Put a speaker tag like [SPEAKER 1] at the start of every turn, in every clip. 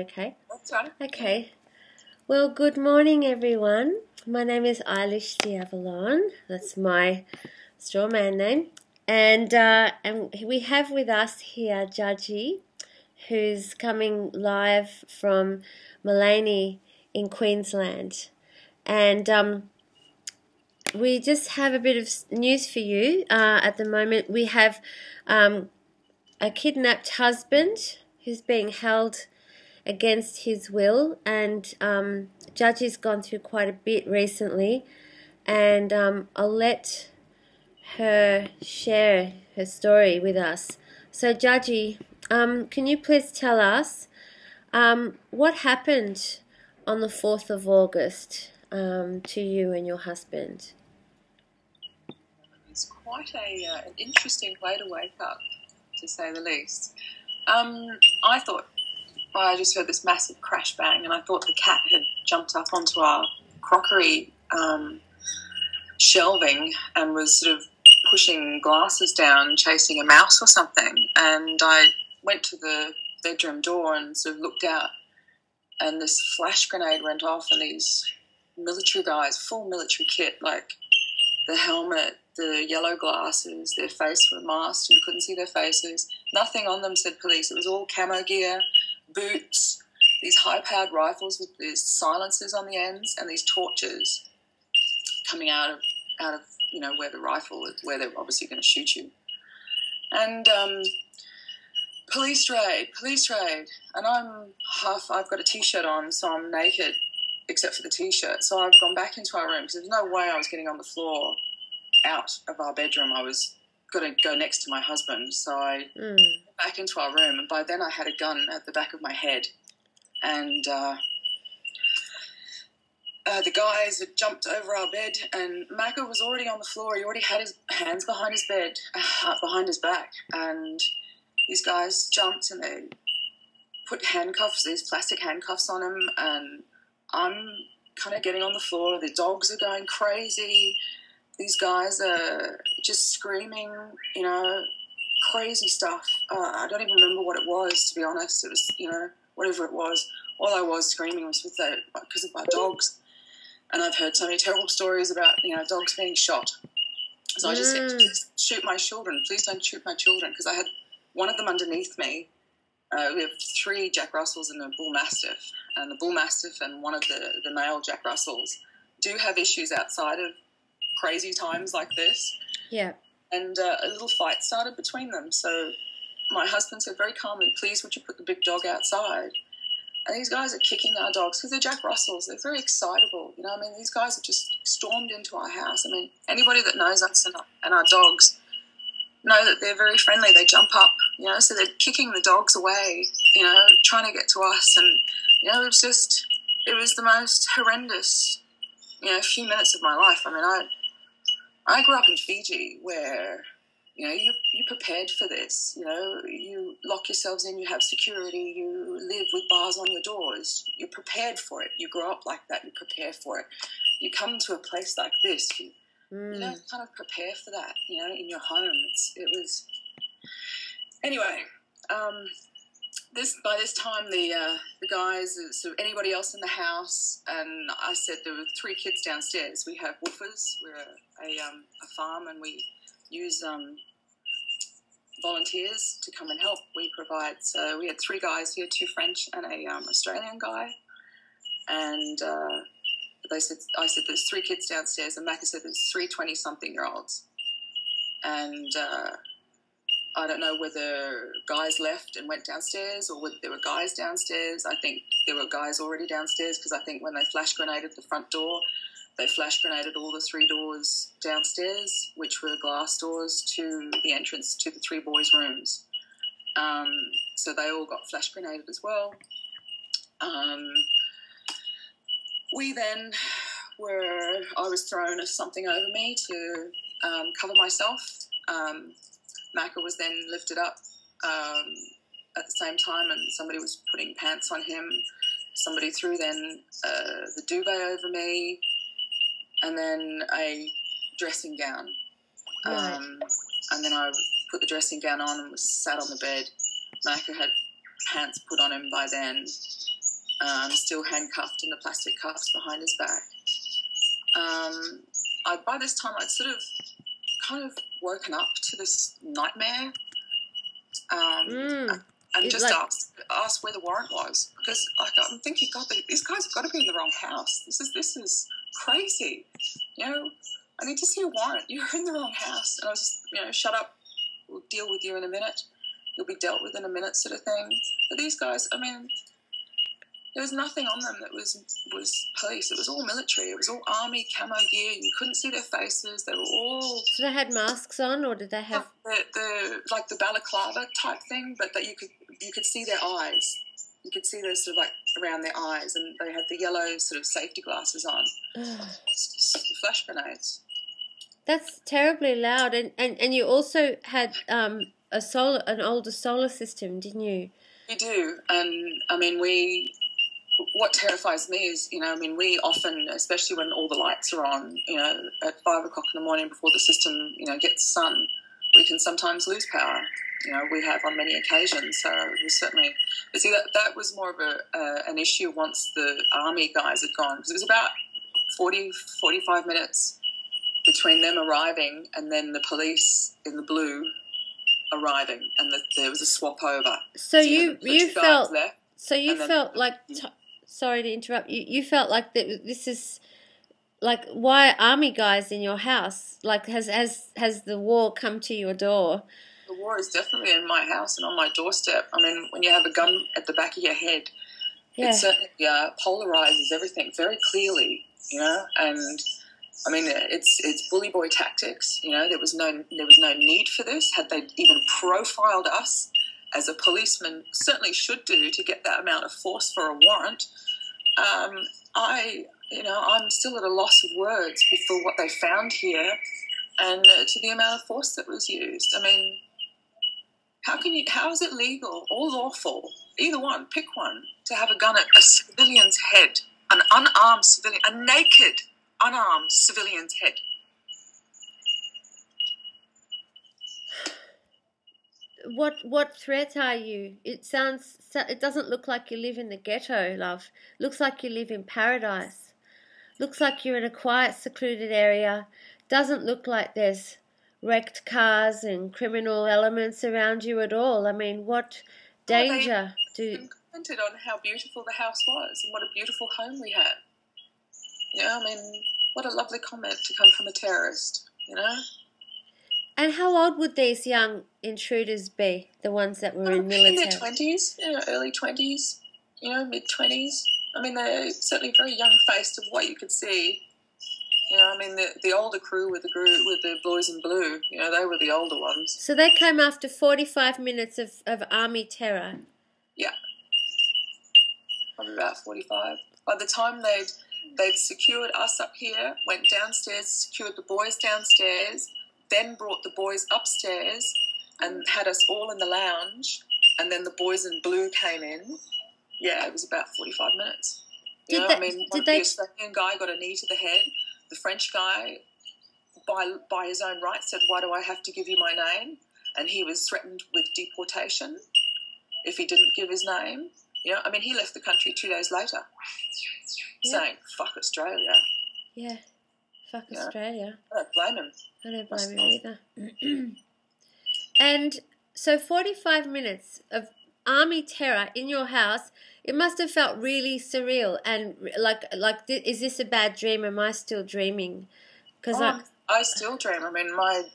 [SPEAKER 1] okay?
[SPEAKER 2] That's right.
[SPEAKER 1] Okay. Well, good morning, everyone. My name is Eilish De Avalon. That's my straw man name. And we have with us here Judgie, who's coming live from Maleny in Queensland. And we just have a bit of news for you. At the moment, we have a kidnapped husband who's being held against his will, and Judgie's gone through quite a bit recently, and I'll let her share her story with us. So Judgie, can you please tell us what happened on the 4th of August to you and your husband?
[SPEAKER 2] It's quite an interesting way to wake up, to say the least. I thought, I just heard this massive crash bang, and I thought the cat had jumped up onto our crockery shelving and was sort of pushing glasses down, chasing a mouse or something. And I went to the bedroom door and sort of looked out, and this flash grenade went off, and these military guys, full military kit, like the helmet, the yellow glasses, their face were masked, you couldn't see their faces. Nothing on them said police. It was all camo gear, boots, these high-powered rifles with these silencers on the ends, and these torches coming out of where the rifle is, where they're obviously going to shoot you. And police raid, and I've got a t-shirt on, so I'm naked except for the t-shirt. So I've gone back into our room because there's no way I was getting on the floor out of our bedroom. I was going to go next to my husband, so I went back into our room, and by then I had a gun at the back of my head, and the guys had jumped over our bed, and Macca was already on the floor. He already had his hands behind his bed, behind his back, and these guys jumped and they put these plastic handcuffs on him, and I'm kind of getting on the floor. The dogs are going crazy. These guys are just screaming, crazy stuff. I don't even remember what it was, to be honest. It was, whatever it was. All I was screaming was because of my dogs. And I've heard so many terrible stories about, dogs being shot. So I just said, please shoot my children. Please don't shoot my children. Because I had one of them underneath me. We have 3 Jack Russells and a Bull Mastiff. And the Bull Mastiff and one of the male Jack Russells do have issues outside of crazy times like this.
[SPEAKER 1] Yeah. And
[SPEAKER 2] a little fight started between them. So my husband said very calmly, please, would you put the big dog outside? And these guys are kicking our dogs because they're Jack Russells. They're very excitable. These guys have just stormed into our house. Anybody that knows us and our dogs know that they're very friendly. They jump up, so they're kicking the dogs away, trying to get to us. And, it was the most horrendous, few minutes of my life. I grew up in Fiji where, you're prepared for this. You lock yourselves in, you have security, you live with bars on your doors. You're prepared for it. You grow up like that, you prepare for it. You come to a place like this, you don't kind of prepare for that, in your home. Anyway, by this time the guys, so anybody else in the house, and I said there were 3 kids downstairs. We have woofers. We're a farm, and we use volunteers to come and help. We provide. So we had 3 guys here, 2 French and a Australian guy, and I said there's 3 kids downstairs, and Macca said there's 3 20-something-year-olds, and I don't know whether guys left and went downstairs or whether there were guys downstairs. I think there were guys already downstairs because I think when they flash grenaded the front door, they flash grenaded all the 3 doors downstairs, which were glass doors to the entrance to the 3 boys' rooms. So they all got flash grenaded as well. I was thrown something over me to cover myself. Macca was then lifted up at the same time, and somebody was putting pants on him. Somebody threw then the duvet over me, and then a dressing gown.
[SPEAKER 1] Right.
[SPEAKER 2] And then I put the dressing gown on and was sat on the bed. Macca had pants put on him by then, still handcuffed in the plastic cuffs behind his back. By this time, I'd sort of kind of woken up to this nightmare, and just asked where the warrant was, because I'm thinking, God, these guys have got to be in the wrong house. This is crazy. I need to see a warrant. You're in the wrong house. And I was just, shut up. We'll deal with you in a minute. You'll be dealt with in a minute, sort of thing. But these guys, I mean, there was nothing on them that was police. It was all military. It was all army camo gear. You couldn't see their faces. They were all...
[SPEAKER 1] So they had masks on, or did they have...
[SPEAKER 2] the balaclava type thing, but that you could see their eyes. You could see those sort of around their eyes, and they had the yellow sort of safety glasses on. Flash grenades.
[SPEAKER 1] That's terribly loud. And you also had an older solar system, didn't you?
[SPEAKER 2] We do. And, I mean, what terrifies me is, we often, especially when all the lights are on, at 5 o'clock in the morning before the system, gets sun, we can sometimes lose power. We have on many occasions. So it was certainly... But see, that was more of an issue once the army guys had gone, because it was about 45 minutes between them arriving and then the police in the blue arriving, and there was a swap over.
[SPEAKER 1] So you felt left, so you felt like sorry to interrupt you felt like that this is like, why army guys in your house? Like, has the war come to your door?
[SPEAKER 2] The war is definitely in my house and on my doorstep. I mean, when you have a gun at the back of your head, it certainly polarizes everything very clearly, and I mean, it's bully boy tactics. There was no need for this. Had they even profiled us, as a policeman certainly should do, to get that amount of force for a warrant, I'm still at a loss of words for what they found here, and to the amount of force that was used. I mean, how is it legal or lawful, either one, pick one, to have a gun at a civilian's head, an unarmed civilian, a naked, unarmed civilian's head?
[SPEAKER 1] What threat are you? It doesn't look like you live in the ghetto, love. Looks like you live in paradise. Looks like you're in a quiet, secluded area. Doesn't look like there's wrecked cars and criminal elements around you at all. I mean, what danger
[SPEAKER 2] They commented on how beautiful the house was and what a beautiful home we had. I mean, what a lovely comment to come from a terrorist,
[SPEAKER 1] And how old would these young intruders be, the ones that were in military?
[SPEAKER 2] In their 20s, early 20s, mid-20s. I mean, they're certainly very young-faced of what you could see. I mean, the older crew with the boys in blue, they were the older ones.
[SPEAKER 1] So they came after 45 minutes of army terror?
[SPEAKER 2] Yeah. Probably about 45. By the time they'd secured us up here, went downstairs, secured the boys downstairs, then brought the boys upstairs and had us all in the lounge, and then the boys in blue came in. Yeah, it was about 45 minutes. The Australian guy got a knee to the head. The French guy, by his own right, said, "Why do I have to give you my name?" And he was threatened with deportation if he didn't give his name. I mean, he left the country 2 days later, saying, "Fuck Australia."
[SPEAKER 1] Yeah, fuck Australia.
[SPEAKER 2] I don't blame him.
[SPEAKER 1] I don't blame him either. And so 45 minutes of army terror in your house, it must have felt really surreal and like is this a bad dream? Am I still dreaming? Because
[SPEAKER 2] I still dream. I mean, my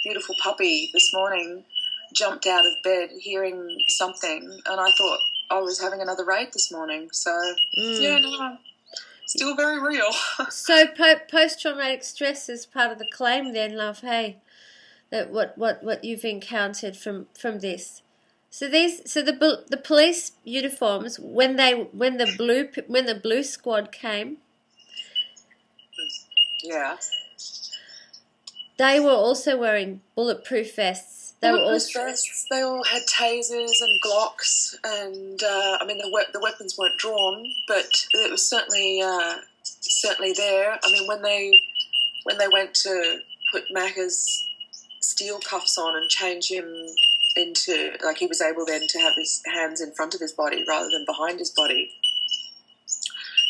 [SPEAKER 2] beautiful puppy this morning jumped out of bed hearing something, and I thought I was having another raid this morning. So still very real.
[SPEAKER 1] So post-traumatic stress is part of the claim then, love, hey? That what you've encountered from this. So the police uniforms, when the blue squad came, they were also wearing bulletproof vests. They
[SPEAKER 2] all had tasers and Glocks, and I mean the weapons weren't drawn, but it was certainly there. I mean, when they went to put Macca's steel cuffs on and change him into, like, he was able then to have his hands in front of his body rather than behind his body.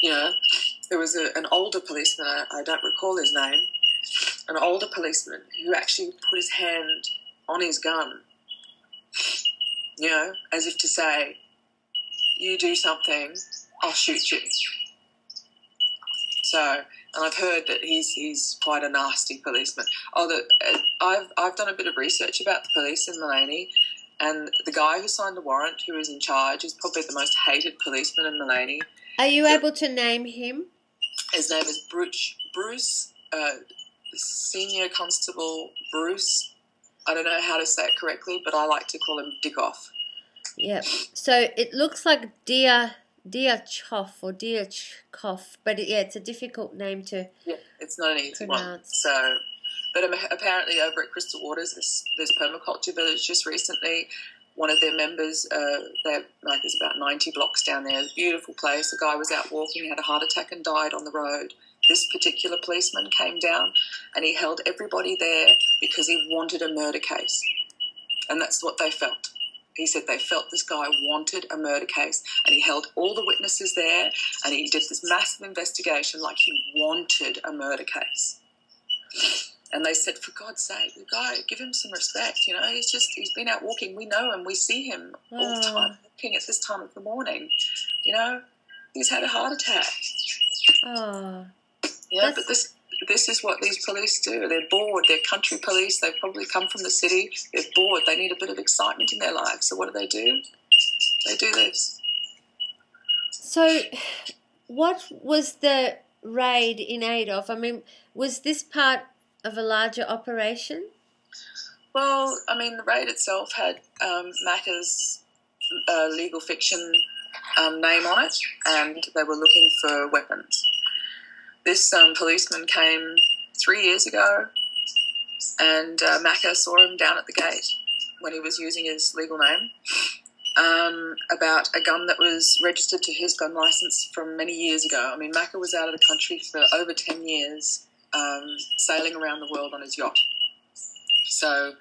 [SPEAKER 2] You know, there was an older policeman, I don't recall his name, an older policeman who actually put his hand on his gun, you know, as if to say, you do something, I'll shoot you. So, and I've heard that he's quite a nasty policeman. I've done a bit of research about the police in Maleny, and the guy who signed the warrant, who is in charge, is probably the most hated policeman in Maleny.
[SPEAKER 1] Are you able to name him?
[SPEAKER 2] His name is Bruce, Senior Constable Bruce. I don't know how to say it correctly, but I like to call him Dickoff.
[SPEAKER 1] Yep. So it looks like Diachov or Diachkov, but it's a difficult name to
[SPEAKER 2] it's not an easy
[SPEAKER 1] pronounce.
[SPEAKER 2] One. So, but apparently over at Crystal Waters, this permaculture village just recently, one of their members, there's about 90 blocks down there, it's a beautiful place. A guy was out walking, had a heart attack and died on the road. This particular policeman came down and he held everybody there because he wanted a murder case. And that's what they felt. He said they felt this guy wanted a murder case, and he held all the witnesses there and he did this massive investigation like he wanted a murder case. And they said, for God's sake, the guy, give him some respect, you know, he's been out walking, we know him, we see him all the time, walking at this time of the morning, you know, he's had a heart attack.
[SPEAKER 1] Oh.
[SPEAKER 2] Yeah, but this is what these police do. They're bored. They're country police. They've probably come from the city. They're bored. They need a bit of excitement in their lives. So what do? They do this.
[SPEAKER 1] So what was the raid in aid of? I mean, was this part of a larger operation?
[SPEAKER 2] Well, I mean, the raid itself had Macca's legal fiction name on it, and they were looking for weapons. This policeman came 3 years ago, and Macca saw him down at the gate when he was using his legal name about a gun that was registered to his gun license from many years ago. I mean, Macca was out of the country for over 10 years, sailing around the world on his yacht. So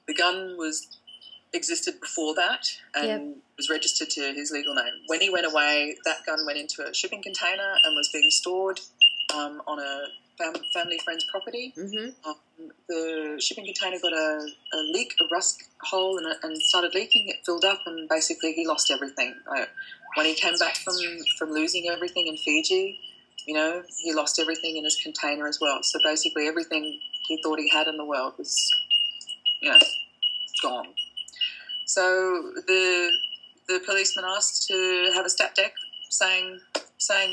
[SPEAKER 2] the gun existed before that and was registered to his legal name. When he went away, that gun went into a shipping container and was being stored on a family friend's property. Mm-hmm. The shipping container got a leak, a rust hole, and started leaking. It filled up, and basically he lost everything. When he came back from losing everything in Fiji, you know, he lost everything in his container as well. So basically everything he thought he had in the world was, you know, gone. So the policeman asked to have a stat deck saying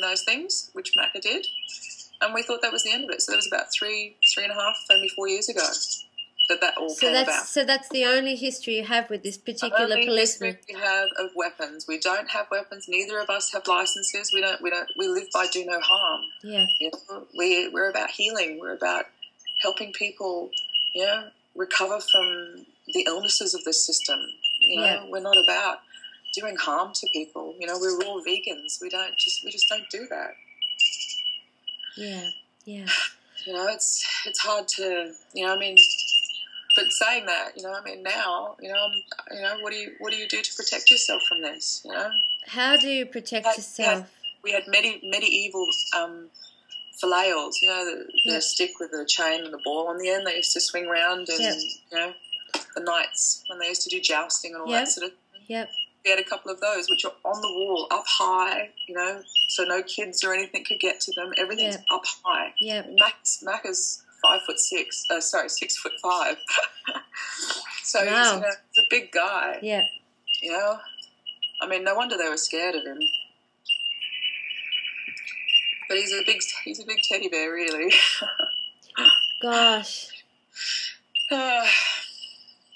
[SPEAKER 2] those things, which Macca did, and we thought that was the end of it. So that was about 3.5, maybe 4 years ago that all came about.
[SPEAKER 1] So that's the only history you have with this particular policeman.
[SPEAKER 2] History we have of weapons. We don't have weapons. Neither of us have licenses. We live by do no harm. Yeah. You know, we're about healing. We're about helping people, you know, recover from the illnesses of this system. You know, we're not about doing harm to people. You know, we're raw vegans. We just don't do that.
[SPEAKER 1] Yeah, yeah.
[SPEAKER 2] You know, it's hard to, you know, I mean, but saying that, you know, I mean, now, you know, what do you do to protect yourself from this? You know,
[SPEAKER 1] how do you protect yourself?
[SPEAKER 2] We had medieval flails, you know, the stick with the chain and the ball on the end. They used to swing around, and you know, the knights when they used to do jousting and all that sort of thing. Yep. We had a couple of those, which are on the wall, up high, you know, so no kids or anything could get to them. Everything's up high. Yeah. Macca's 6'6", 6'5". So he's a big guy. Yeah. You know, I mean, no wonder they were scared of him. But he's a big teddy bear, really.
[SPEAKER 1] Gosh.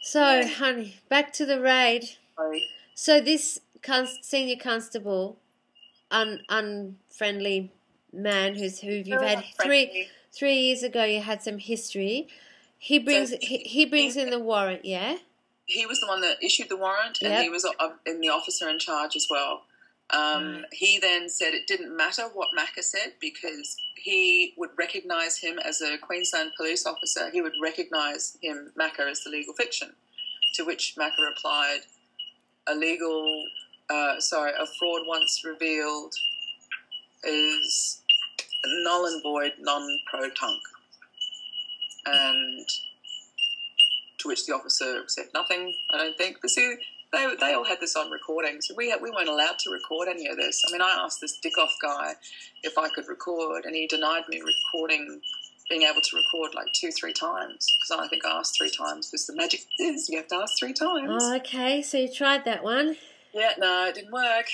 [SPEAKER 1] So, honey, back to the raid.
[SPEAKER 2] Sorry.
[SPEAKER 1] So this senior constable, unfriendly man who you've had 3 years ago, you had some history. He brings in the warrant, yeah? He
[SPEAKER 2] was the one that issued the warrant, and he was in the officer in charge as well. He then said it didn't matter what Macca said because he would recognise him as a Queensland police officer. He would recognise Macca as the legal fiction. To which Macca replied, a fraud once revealed is null and void, non pro-tunc. And to which the officer said nothing, I don't think. But see, they all had this on recording, so we weren't allowed to record any of this. I mean, I asked this dick-off guy if I could record, and he denied me being able to record like 2-3 times, because I think I asked 3 times, because the magic is you have to ask 3 times.
[SPEAKER 1] Oh, okay, so you tried that one?
[SPEAKER 2] Yeah, no, it didn't work.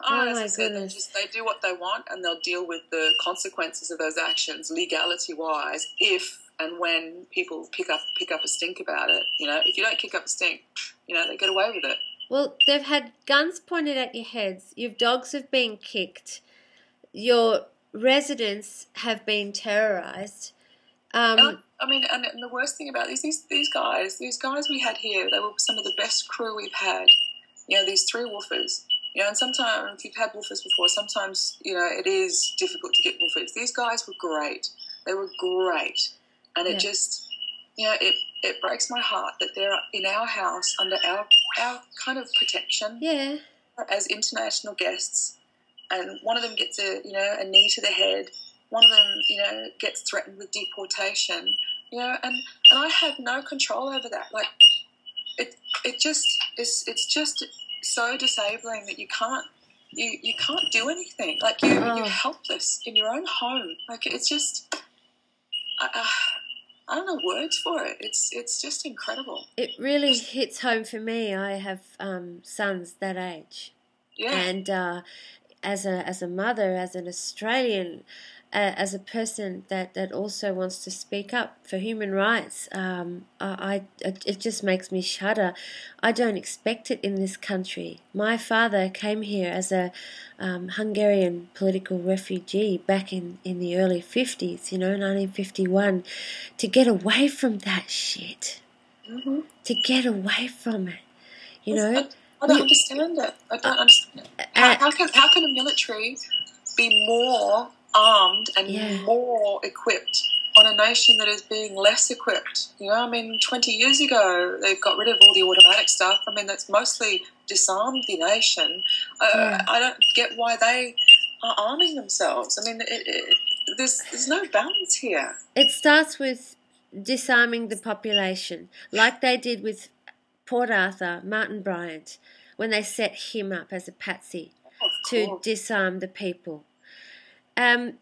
[SPEAKER 1] Oh,
[SPEAKER 2] as
[SPEAKER 1] my
[SPEAKER 2] I said,
[SPEAKER 1] goodness.
[SPEAKER 2] they do what they want, and they'll deal with the consequences of those actions, legality-wise, if and when people pick up a stink about it. You know, if you don't kick up a stink, you know, they get away with it.
[SPEAKER 1] Well, they've had guns pointed at your heads. Your dogs have been kicked. Your residents have been terrorised.
[SPEAKER 2] I mean, and the worst thing about these guys we had here, they were some of the best crew we've had. You know, these 3 woofers. You know, and sometimes, if you've had woofers before, sometimes, you know, it is difficult to get woofers. These guys were great. They were great. And it just, you know, it breaks my heart that they're in our house under our kind of protection as international guests. And one of them gets a knee to the head. One of them, you know, gets threatened with deportation. You know, and I have no control over that. Like, it's just so disabling that you can't do anything. Like, you're helpless in your own home. Like, it's just, I don't know words for it. It's just incredible.
[SPEAKER 1] It really hits home for me. I have sons that age.
[SPEAKER 2] Yeah.
[SPEAKER 1] And as a mother, as an Australian, as a person that also wants to speak up for human rights, it just makes me shudder. I don't expect it in this country. My father came here as a Hungarian political refugee back in the early 50s, you know, 1951, to get away from that shit.
[SPEAKER 2] Mm-hmm.
[SPEAKER 1] To get away from it, you know.
[SPEAKER 2] I don't understand it. I don't understand it. How can a military be more armed and more equipped on a nation that is being less equipped? You know, I mean, 20 years ago, they got rid of all the automatic stuff. I mean, that's mostly disarmed the nation. I don't get why they are arming themselves. I mean, there's no balance here.
[SPEAKER 1] It starts with disarming the population, like they did with Port Arthur, Martin Bryant, when they set him up as a patsy to disarm the people. And,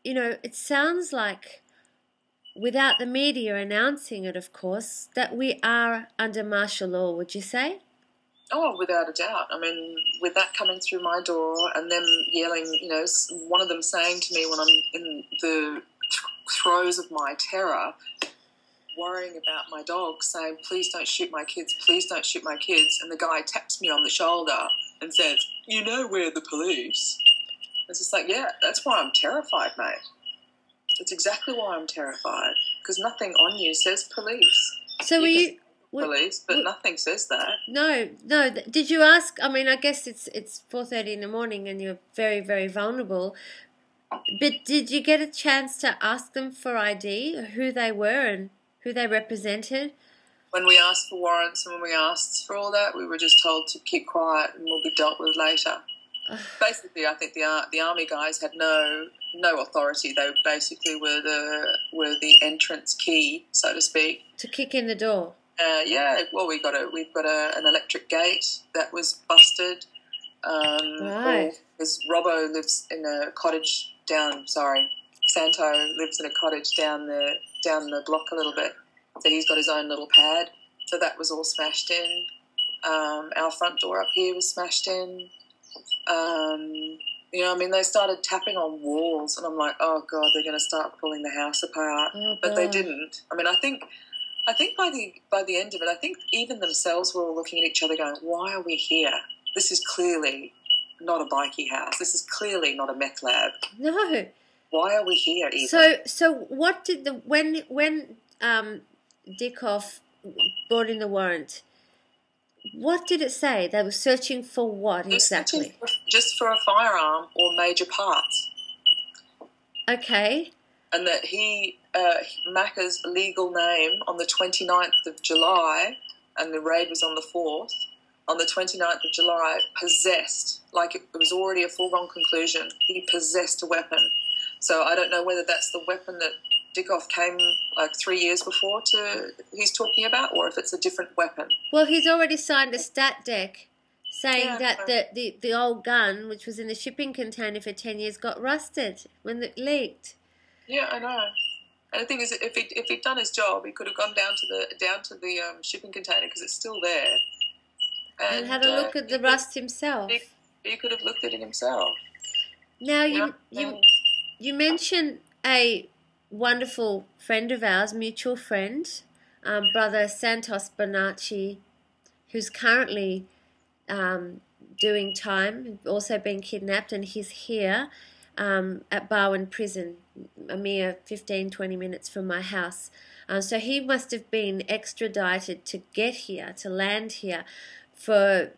[SPEAKER 1] you know, it sounds like, without the media announcing it, of course, that we are under martial law, would you say?
[SPEAKER 2] Oh, without a doubt. I mean, with that coming through my door and them yelling, you know, one of them saying to me when I'm in the throes of my terror, worrying about my dog, saying, please don't shoot my kids, please don't shoot my kids. And the guy taps me on the shoulder and says, you know we're the police. It's just like, yeah, that's why I'm terrified, mate. It's exactly why I'm terrified, because nothing on you says police.
[SPEAKER 1] So
[SPEAKER 2] police, but nothing says that.
[SPEAKER 1] No. Did you ask? I mean, I guess it's 4:30 in the morning and you're very, very vulnerable. But did you get a chance to ask them for ID, who they were and who they represented?
[SPEAKER 2] When we asked for warrants and when we asked for all that, we were just told to keep quiet and we'll be dealt with later. Basically, I think the army guys had no authority. They basically were the entrance key, so to speak,
[SPEAKER 1] to kick in the door.
[SPEAKER 2] Well, we've got an electric gate that was busted.
[SPEAKER 1] Right.
[SPEAKER 2] Because Robbo lives in a cottage Santo lives in a cottage down the block a little bit. So he's got his own little pad. So that was all smashed in. Our front door up here was smashed in. You know, I mean, they started tapping on walls, and I'm like, oh God, they're going to start pulling the house apart.
[SPEAKER 1] Oh,
[SPEAKER 2] but they didn't. I mean, I think by the end of it, I think even themselves were all looking at each other, going, why are we here? This is clearly not a bikie house. This is clearly not a meth lab.
[SPEAKER 1] No.
[SPEAKER 2] Why are we here even?
[SPEAKER 1] So what did when Dickoff brought in the warrant, what did it say? They were searching for what exactly?
[SPEAKER 2] Just for a firearm or major parts.
[SPEAKER 1] Okay.
[SPEAKER 2] and that Macca's legal name on the 29th of July, and the raid was on the 4th, on the 29th of July, possessed, like it was already a foregone conclusion, he possessed a weapon. So I don't know whether that's the weapon that Dickoff came like 3 years before he's talking about, or if it's a different weapon.
[SPEAKER 1] Well, he's already signed a stat dec saying that the old gun, which was in the shipping container for 10 years, got rusted when it leaked.
[SPEAKER 2] Yeah, I know. And the thing is, if he'd done his job, he could have gone down to the shipping container because it's still there,
[SPEAKER 1] and had a look at the rust himself.
[SPEAKER 2] He could have looked at it himself.
[SPEAKER 1] Now you mentioned a wonderful friend of ours, mutual friend, brother Santos Bonacci, who's currently doing time, also been kidnapped, and he's here at Barwon Prison, a mere 15-20 minutes from my house. So he must have been extradited to get here, to land here. So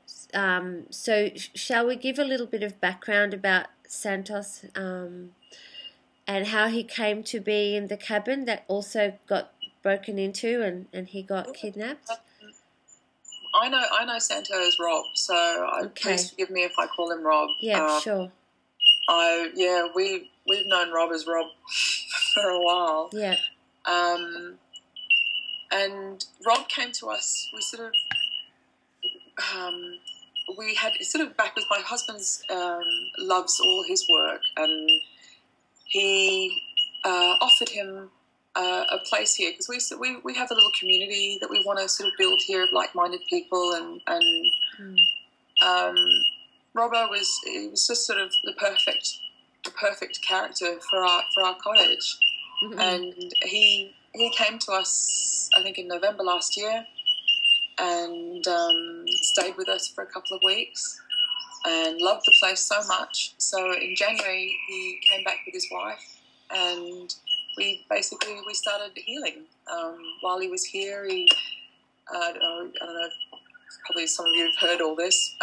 [SPEAKER 1] shall we give a little bit of background about Santos and how he came to be in the cabin that also got broken into and he got kidnapped?
[SPEAKER 2] I know Santo as Rob, so please forgive me if I call him Rob.
[SPEAKER 1] Yeah, sure.
[SPEAKER 2] We've known Rob as Rob for a while.
[SPEAKER 1] Yeah.
[SPEAKER 2] And Rob came to us. We sort of we had sort of backwards. My husband's loves all his work, and he offered him a place here because we have a little community that we want to sort of build here of like-minded people, and Robbo was just sort of the perfect character for our cottage, and he came to us I think in November last year, and stayed with us for a couple of weeks and loved the place so much. So in January he came back with his wife, and we started healing while he was here. He I don't know, probably some of you have heard all this.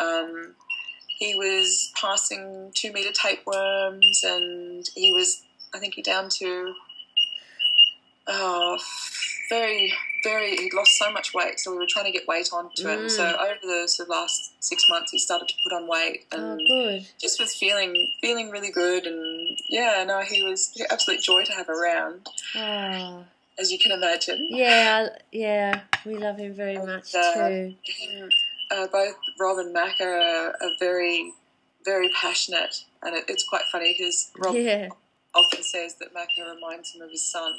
[SPEAKER 2] He was passing 2-meter tapeworms, and he was, I think, down to he'd lost so much weight, so we were trying to get weight onto him. So over the sort of last 6 months, he started to put on weight, and just was feeling really good. And he was an absolute joy to have around, as you can imagine.
[SPEAKER 1] Yeah, we love him very much too.
[SPEAKER 2] Both Rob and Macca are very, very passionate, and it's quite funny because Rob often says that Macca reminds him of his son.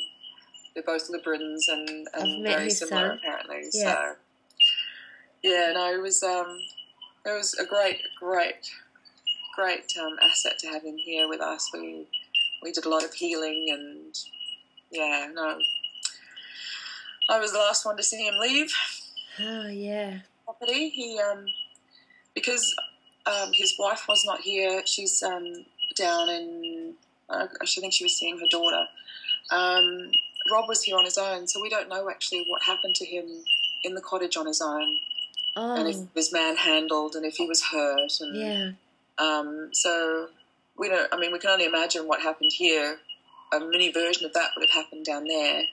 [SPEAKER 2] They're both Liberans and very similar, apparently. Yeah. So, it was a great asset to have him here with us. We did a lot of healing, and I was the last one to see him leave.
[SPEAKER 1] Oh yeah.
[SPEAKER 2] Property. He because his wife was not here. She's down in. I think she was seeing her daughter. Rob was here on his own, so we don't know actually what happened to him in the cottage on his own, and if he was manhandled, and if he was hurt, and so we don't. I mean, we can only imagine what happened here. A mini version of that would have happened down there.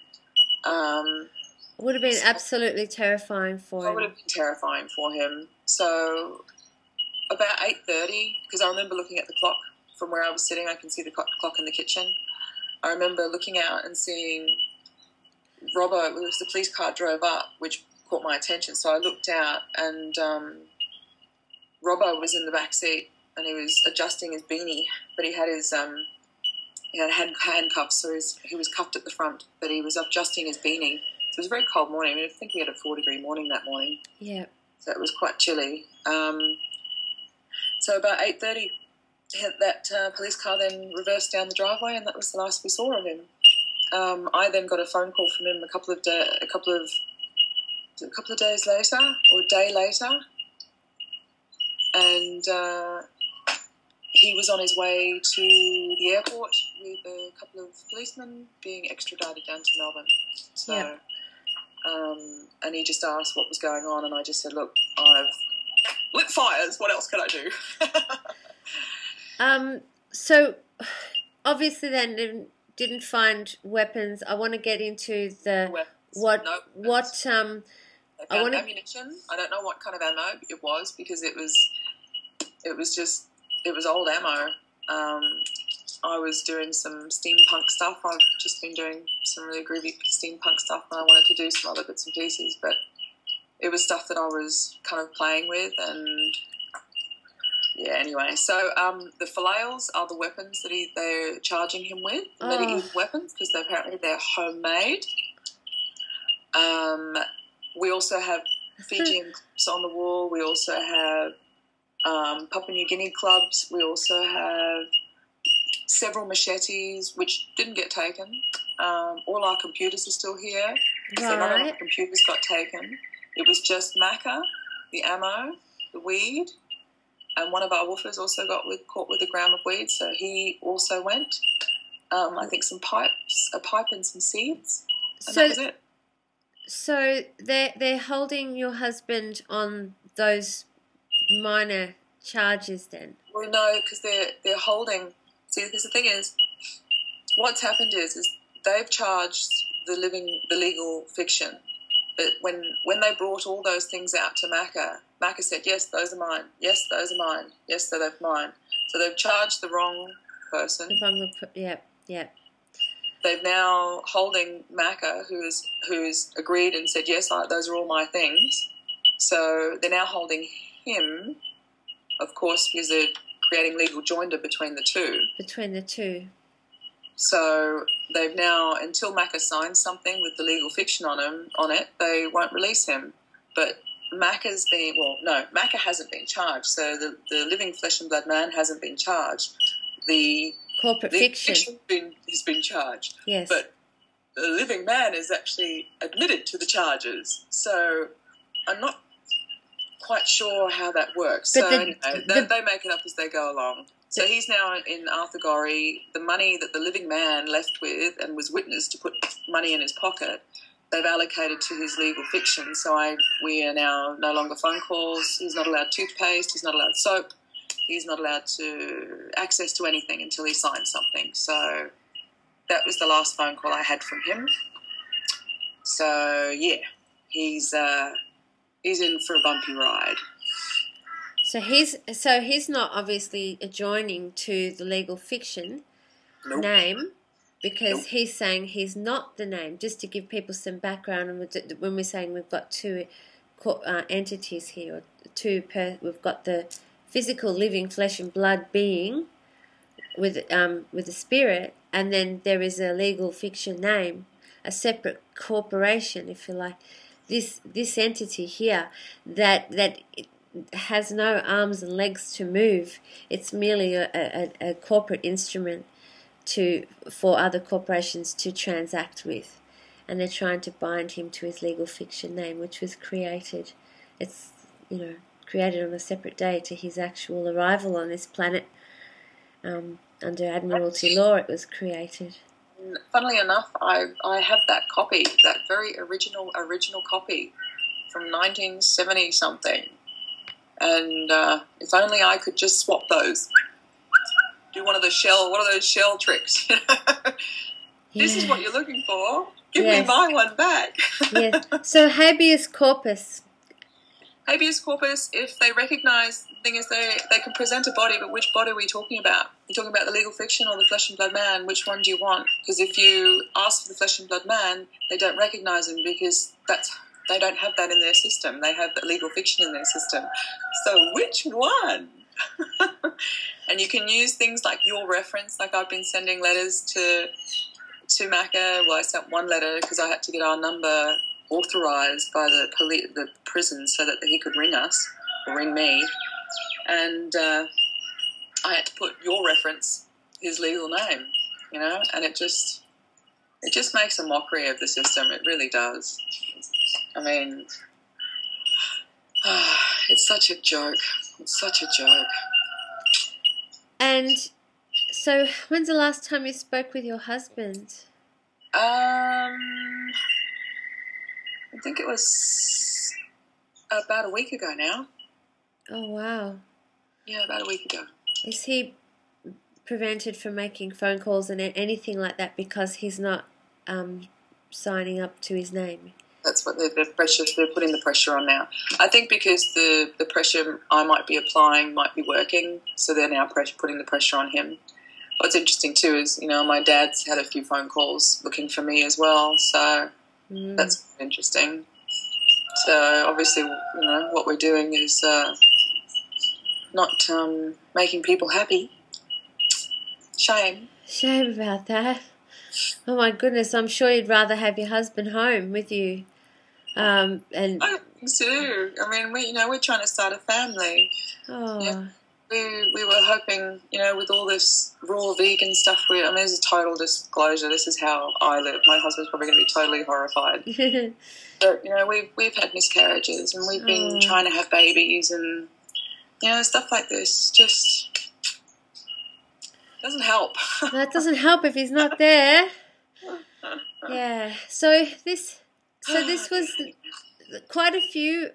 [SPEAKER 1] Would have been absolutely terrifying for him.
[SPEAKER 2] It would have been terrifying for him. So about 8:30, because I remember looking at the clock from where I was sitting. I can see the clock in the kitchen. I remember looking out and seeing Robbo. It was the police car drove up, which caught my attention. So I looked out, and Robbo was in the back seat, and he was adjusting his beanie, but he had his handcuffs, so he was cuffed at the front, but he was adjusting his beanie. So it was a very cold morning. I mean, I think we had a 4-degree morning that morning. Yeah. So it was quite chilly. So about 8:30. That police car then reversed down the driveway, and that was the last we saw of him. I then got a phone call from him a couple of days later, or a day later, and he was on his way to the airport with a couple of policemen being extradited down to Melbourne. So, and he just asked what was going on, and I just said, "Look, I've lit fires. What else can I do?"
[SPEAKER 1] So, obviously then, didn't find weapons. I want to get into the
[SPEAKER 2] Weapons.
[SPEAKER 1] what
[SPEAKER 2] No
[SPEAKER 1] what
[SPEAKER 2] weapons.
[SPEAKER 1] um
[SPEAKER 2] They
[SPEAKER 1] I
[SPEAKER 2] found
[SPEAKER 1] want to.
[SPEAKER 2] ammunition. I don't know what kind of ammo it was because it was old ammo. I was doing some steampunk stuff. I've just been doing some really groovy steampunk stuff, and I wanted to do some other bits and pieces, but it was stuff that I was kind of playing with, and yeah. Anyway, so the flails are the weapons that they're charging him with, the medieval weapons, because apparently they're homemade. We also have Fijian clubs on the wall. We also have Papua New Guinea clubs. We also have several machetes, which didn't get taken. All our computers are still here. So none of our computers got taken. It was just Macca, the ammo, the weed, and one of our woofers also got caught with a gram of weed, so he also went. I think some pipes, a pipe and some seeds, and that was it.
[SPEAKER 1] So they're holding your husband on those minor charges then?
[SPEAKER 2] Well, no, because they're holding. See, because the thing is, what's happened is they've charged the legal fiction, but when they brought all those things out to Macca said, yes, those are mine. Yes, those are mine. Yes, they're mine. So they've charged the wrong person.
[SPEAKER 1] Yep.
[SPEAKER 2] They've now holding Macca, who's agreed and said, yes, those are all my things. So they're now holding him, of course, because they're creating legal joinder between the two. So they've now, until Macca signs something with the legal fiction on it, they won't release him. But Macca hasn't been charged. So the living flesh and blood man hasn't been charged. The
[SPEAKER 1] corporate fiction
[SPEAKER 2] has been charged.
[SPEAKER 1] Yes.
[SPEAKER 2] But the living man is actually admitted to the charges. So I'm not quite sure how that works. But anyway, they make it up as they go along. So he's now in Arthur Gorrie. The money that the living man left with and was witness to put money in his pocket, they've allocated to his legal fiction. So we are now no longer phone calls. He's not allowed toothpaste. He's not allowed soap. He's not allowed to access to anything until he signs something. So that was the last phone call I had from him. So yeah, he's in for a bumpy ride.
[SPEAKER 1] So he's not obviously adjoining to the legal fiction name, because he's saying he's not the name. Just to give people some background, and when we're saying we've got two entities here, we've got the physical, living flesh and blood being with the spirit, and then there is a legal fiction name, a separate corporation, if you like. This entity here that has no arms and legs to move. It's merely a corporate instrument for other corporations to transact with, and they're trying to bind him to his legal fiction name, which was created. It's created on a separate day to his actual arrival on this planet. Under Admiralty law, it was created.
[SPEAKER 2] Funnily enough, I have that copy, that very original copy from 1970 something, and if only I could just swap those, do one of those shell tricks. This is what you're looking for. Give me my one back.
[SPEAKER 1] Yes. So habeas corpus.
[SPEAKER 2] Habeas corpus, if they recognise, the thing is they can present a body, but which body are we talking about? You're talking about the legal fiction or the flesh and blood man? Which one do you want? Because if you ask for the flesh and blood man, they don't recognise him because they don't have that in their system. They have the legal fiction in their system. So which one? And you can use things like your reference. Like I've been sending letters to Macca. Well, I sent one letter because I had to get our number authorised by the prison so that he could ring us or ring me, and I had to put your reference, his legal name, and it just makes a mockery of the system. It really does. I mean, it's such a joke. It's such a joke.
[SPEAKER 1] And so, when's the last time you spoke with your husband?
[SPEAKER 2] I think it was about a week ago now.
[SPEAKER 1] Oh, wow.
[SPEAKER 2] Yeah, about a week ago.
[SPEAKER 1] Is he prevented from making phone calls and anything like that because he's not signing up to his name.
[SPEAKER 2] That's what they're putting the pressure on now. I think because the pressure I might be applying might be working, so they're now putting the pressure on him. What's interesting too is, my dad's had a few phone calls looking for me as well, so that's interesting. So obviously, what we're doing is not making people happy. Shame.
[SPEAKER 1] Shame about that. Oh my goodness, I'm sure you'd rather have your husband home with you. And
[SPEAKER 2] I think so. I mean, we're trying to start a family.
[SPEAKER 1] Oh.
[SPEAKER 2] We were hoping, with all this raw vegan stuff, there's a total disclosure. This is how I live. My husband's probably going to be totally horrified. But, we've had miscarriages and we've been trying to have babies and, stuff like this just doesn't help.
[SPEAKER 1] That doesn't help if he's not there. Yeah. So this was quite a few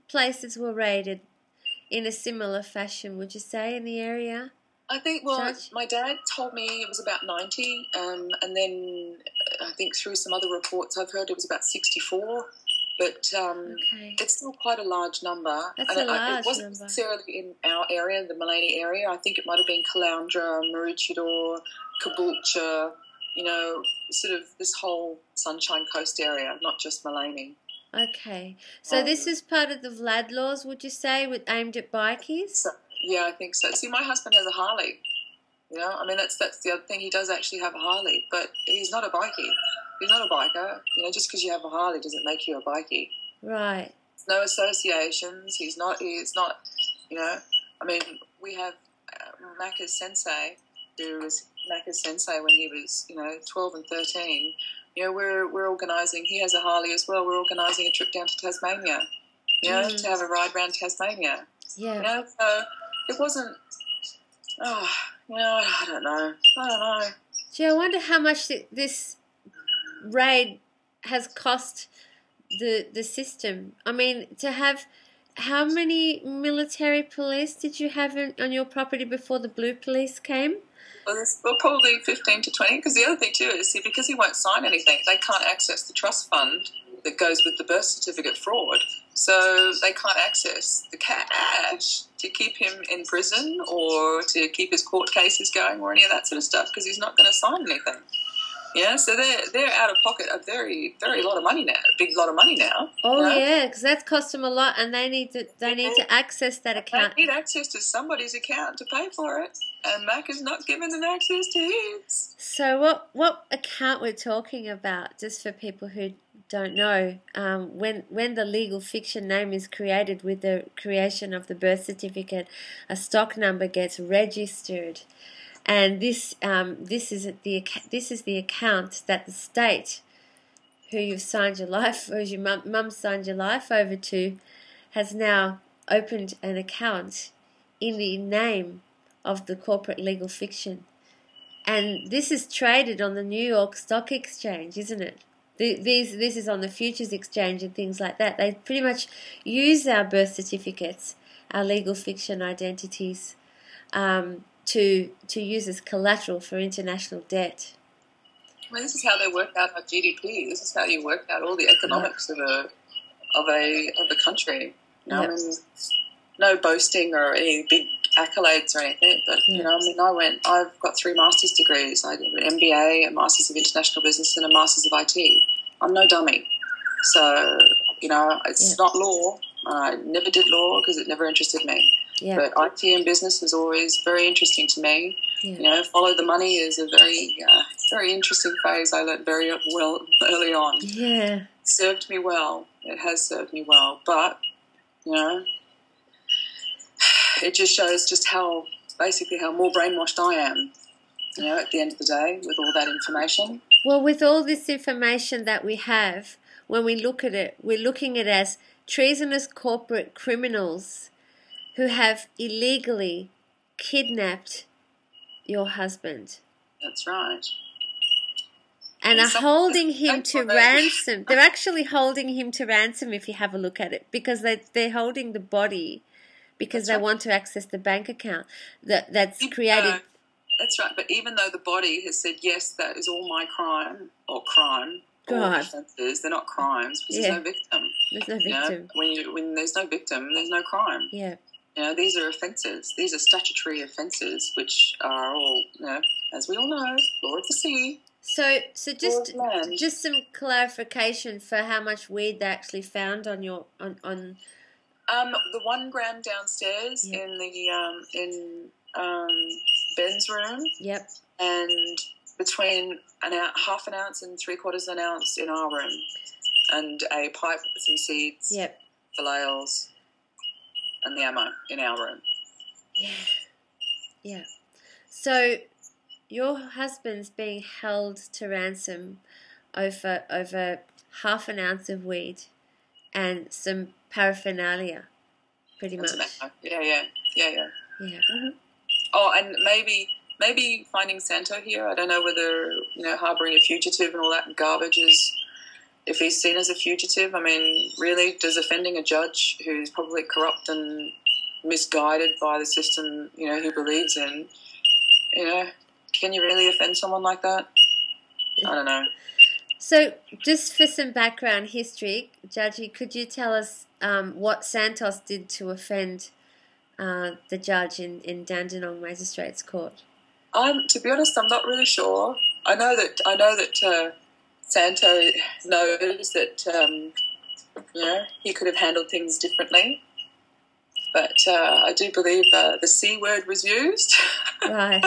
[SPEAKER 1] places were raided in a similar fashion, would you say, in the area?
[SPEAKER 2] I think,
[SPEAKER 1] Judge?
[SPEAKER 2] My dad told me it was about 90, and then I think through some other reports I've heard it was about 64, but it's still quite a large number.
[SPEAKER 1] That's a large
[SPEAKER 2] it wasn't
[SPEAKER 1] number.
[SPEAKER 2] necessarily in our area, the Maleny area. I think it might have been Caloundra, Maroochydore, Caboolture, sort of this whole Sunshine Coast area, not just Maleny. Okay.
[SPEAKER 1] So this is part of the Vlad laws, would you say, aimed at bikies?
[SPEAKER 2] Yeah, I think so. See, my husband has a Harley. That's the other thing. He does actually have a Harley, but he's not a bikie. He's not a biker. Just because you have a Harley doesn't make you a bikie.
[SPEAKER 1] Right.
[SPEAKER 2] No associations. He's not. We have Macca's sensei, who was Macca's sensei when he was, 12 and 13. We're organising. He has a Harley as well. We're organising a trip down to Tasmania. To have a ride around Tasmania.
[SPEAKER 1] Yeah.
[SPEAKER 2] So it wasn't. I don't know.
[SPEAKER 1] Gee, I wonder how much this raid has cost the system. I mean, to have how many military police did you have on your property before the blue police came?
[SPEAKER 2] Well, probably 15 to 20, because the other thing too is, because he won't sign anything, they can't access the trust fund that goes with the birth certificate fraud. So they can't access the cash to keep him in prison or to keep his court cases going or any of that sort of stuff, because he's not going to sign anything. So they're out of pocket a very, very lot of money now, a big lot of money now.
[SPEAKER 1] Oh yeah, because that's cost them a lot, and they need to access that account.
[SPEAKER 2] They need access to somebody's account to pay for it, and Mac is not giving them access to his.
[SPEAKER 1] So what account we're talking about, just for people who don't know, when the legal fiction name is created with the creation of the birth certificate, a stock number gets registered. And this is the account that the state, who you've signed your life, or your mum signed your life over to, has now opened an account in the name of the corporate legal fiction, and this is traded on the New York Stock Exchange, isn't it? This is on the futures exchange and things like that. They pretty much use our birth certificates, our legal fiction identities, to use as collateral for international debt.
[SPEAKER 2] This is how they work out our GDP. This is how you work out all the economics of a country. No boasting or any big accolades or anything, but I've got 3 master's degrees. I did an MBA, a Masters of International Business, and a Masters of IT. I'm no dummy, so it's not law. I never did law because it never interested me. Yeah. But IT and business was always very interesting to me. Yeah. Follow the money is a very, very interesting phase I learned very well early on.
[SPEAKER 1] Yeah.
[SPEAKER 2] It served me well. It has served me well. But, it just shows just how more brainwashed I am, at the end of the day with all that information.
[SPEAKER 1] Well, with all this information that we have, when we look at it, we're looking at it as treasonous corporate criminals who have illegally kidnapped your husband.
[SPEAKER 2] That's right.
[SPEAKER 1] And are holding him to ransom. They're actually holding him to ransom if you have a look at it, because they're holding the body because they want to access the bank account that's created.
[SPEAKER 2] That's right. But even though the body has said, yes, that is all my crime, or offences, they're not crimes because there's no victim.
[SPEAKER 1] There's no victim.
[SPEAKER 2] When there's no victim, there's no crime.
[SPEAKER 1] Yeah.
[SPEAKER 2] These are offences. These are statutory offences, which are all, as we all know, law of the sea.
[SPEAKER 1] So just some clarification for how much weed they actually found on your on.
[SPEAKER 2] The 1 gram downstairs in the Ben's room.
[SPEAKER 1] Yep.
[SPEAKER 2] And between half an ounce and 3/4 of an ounce in our room, and a pipe with some seeds.
[SPEAKER 1] Yep.
[SPEAKER 2] Fillales, and the ammo in our room.
[SPEAKER 1] Yeah. Yeah. So your husband's being held to ransom over half an ounce of weed and some paraphernalia, pretty much.
[SPEAKER 2] Yeah.
[SPEAKER 1] Mm-hmm.
[SPEAKER 2] Oh, and maybe finding Santo here. I don't know whether, harbouring a fugitive and all that garbage is, if he's seen as a fugitive. I mean, really, does offending a judge who's probably corrupt and misguided by the system, he believes in, can you really offend someone like that? I don't know.
[SPEAKER 1] So, just for some background history, Judgie, could you tell us what Santos did to offend the judge in Dandenong Magistrates Court?
[SPEAKER 2] To be honest, I'm not really sure. I know that Santo knows that he could have handled things differently, but I do believe the C word was used. Right.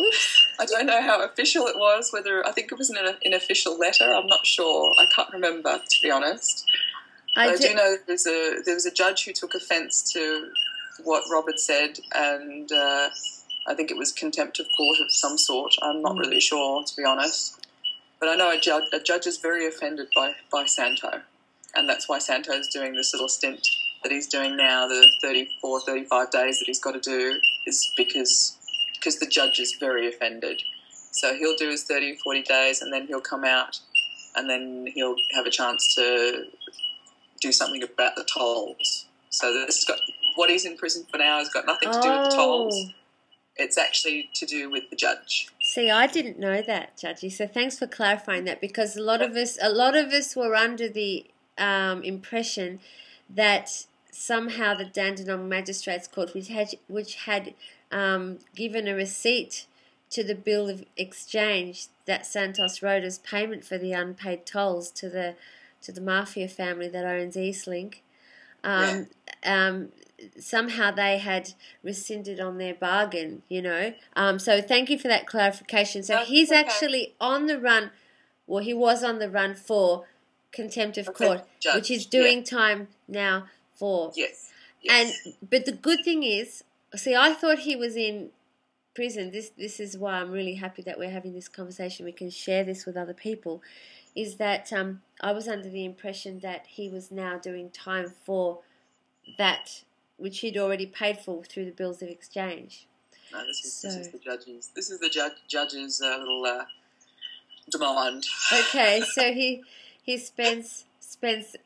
[SPEAKER 2] Oops. I don't know how official it was. Whether I think it was an official letter. I'm not sure. I can't remember, to be honest. I do know that there was a judge who took offence to what Robert said, and I think it was contempt of court of some sort. I'm not really sure, to be honest. But I know a judge is very offended by Santo, and that's why Santo's doing this little stint that he's doing now, the 34, 35 days that he's got to do, is because the judge is very offended. So he'll do his 30, 40 days, and then he'll come out, and then he'll have a chance to do something about the tolls. So what he's in prison for now has got nothing to do with the tolls. It's actually to do with the judge.
[SPEAKER 1] See, I didn't know that, Judgie. So thanks for clarifying that, because a lot of us were under the impression that somehow the Dandenong Magistrates Court, which had given a receipt to the bill of exchange that Santos wrote as payment for the unpaid tolls to the mafia family that owns Eastlink, somehow they had rescinded on their bargain, So thank you for that clarification. So he's actually on the run, well, he was on the run for contempt of court, which he's doing time now for.
[SPEAKER 2] Yes.
[SPEAKER 1] But the good thing is, see, I thought he was in prison. This is why I'm really happy that we're having this conversation. We can share this with other people. Is that I was under the impression that he was now doing time for that which he'd already paid for through the bills of exchange.
[SPEAKER 2] No, this is the judge's. This is the judge's little demand.
[SPEAKER 1] Okay, so he spends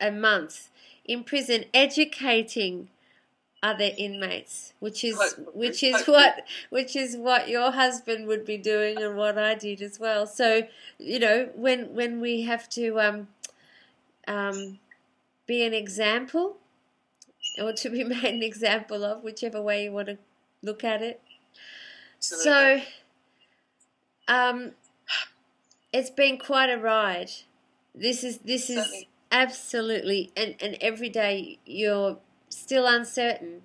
[SPEAKER 1] a month in prison educating other inmates, which is what your husband would be doing and what I did as well. So when we have to be an example, or to be made an example of, whichever way you want to look at it. Absolutely. So, it's been quite a ride. This is absolutely, and every day you're still uncertain.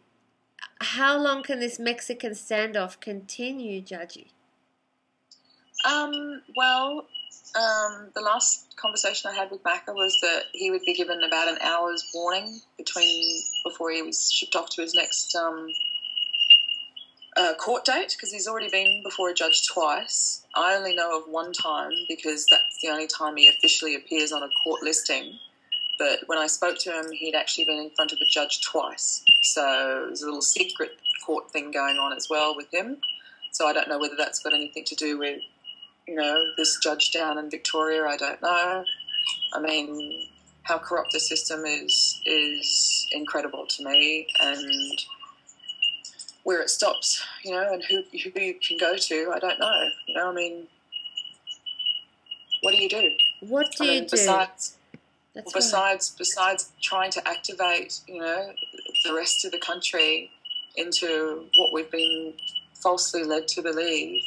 [SPEAKER 1] How long can this Mexican standoff continue, Judgie?
[SPEAKER 2] The last conversation I had with Macca was that he would be given about an hour's warning before he was shipped off to his next court date, because he's already been before a judge twice. I only know of one time, because that's the only time he officially appears on a court listing. But when I spoke to him, he'd actually been in front of a judge twice. So there's a little secret court thing going on as well with him. So I don't know whether that's got anything to do with, this judge down in Victoria. I don't know. I mean, how corrupt the system is incredible to me. And where it stops, and who you can go to, I don't know. I mean, what do you do?
[SPEAKER 1] What do you do?
[SPEAKER 2] Besides trying to activate, the rest of the country into what we've been falsely led to believe,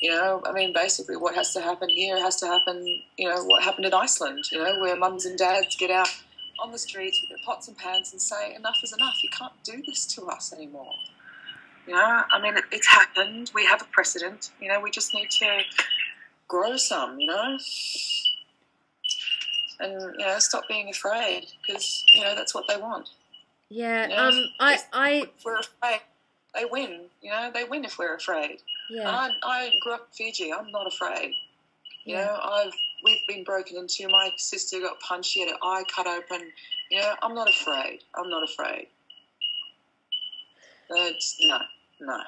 [SPEAKER 2] I mean, basically what has to happen here has to happen, what happened in Iceland, where mums and dads get out on the streets with their pots and pans and say, enough is enough, you can't do this to us anymore. I mean, it's happened, we have a precedent, we just need to grow some, and, stop being afraid, because, that's what they want.
[SPEAKER 1] Yeah,
[SPEAKER 2] if we're afraid, they win, they win if we're afraid.
[SPEAKER 1] Yeah.
[SPEAKER 2] I grew up in Fiji, I'm not afraid. We've been broken into, my sister got punched, she had her eye cut open, I'm not afraid. No. No.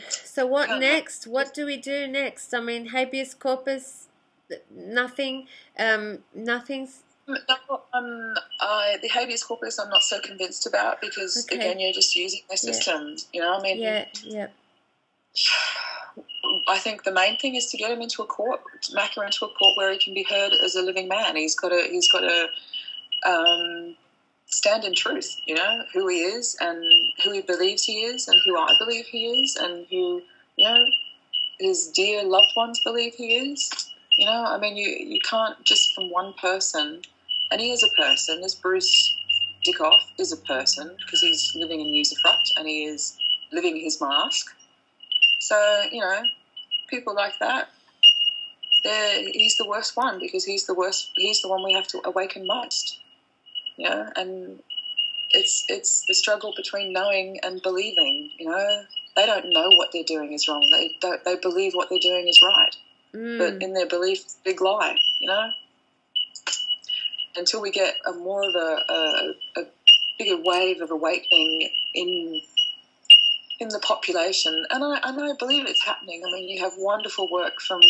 [SPEAKER 1] So what next? What do we do next? I mean, habeas corpus, nothing, nothing's...
[SPEAKER 2] the habeas corpus I'm not so convinced about, because, again, you're just using their systems, I mean...
[SPEAKER 1] Yeah.
[SPEAKER 2] I think the main thing is to get him into a court, Macca into a court where he can be heard as a living man. He's got to stand in truth, who he is and who he believes he is and who I believe he is and who, his dear loved ones believe he is. I mean, you can't just from one person, and he is a person, this Bruce Dickoff is a person because he's living in usufruct and he is living his mask. So, people like that, he's the worst one because he's the one we have to awaken most. And it's the struggle between knowing and believing. They don't know what they're doing is wrong. They believe what they're doing is right, but in their belief, it's a big lie. Until we get a more of a bigger wave of awakening in the population, and I believe it's happening. I mean, you have wonderful work from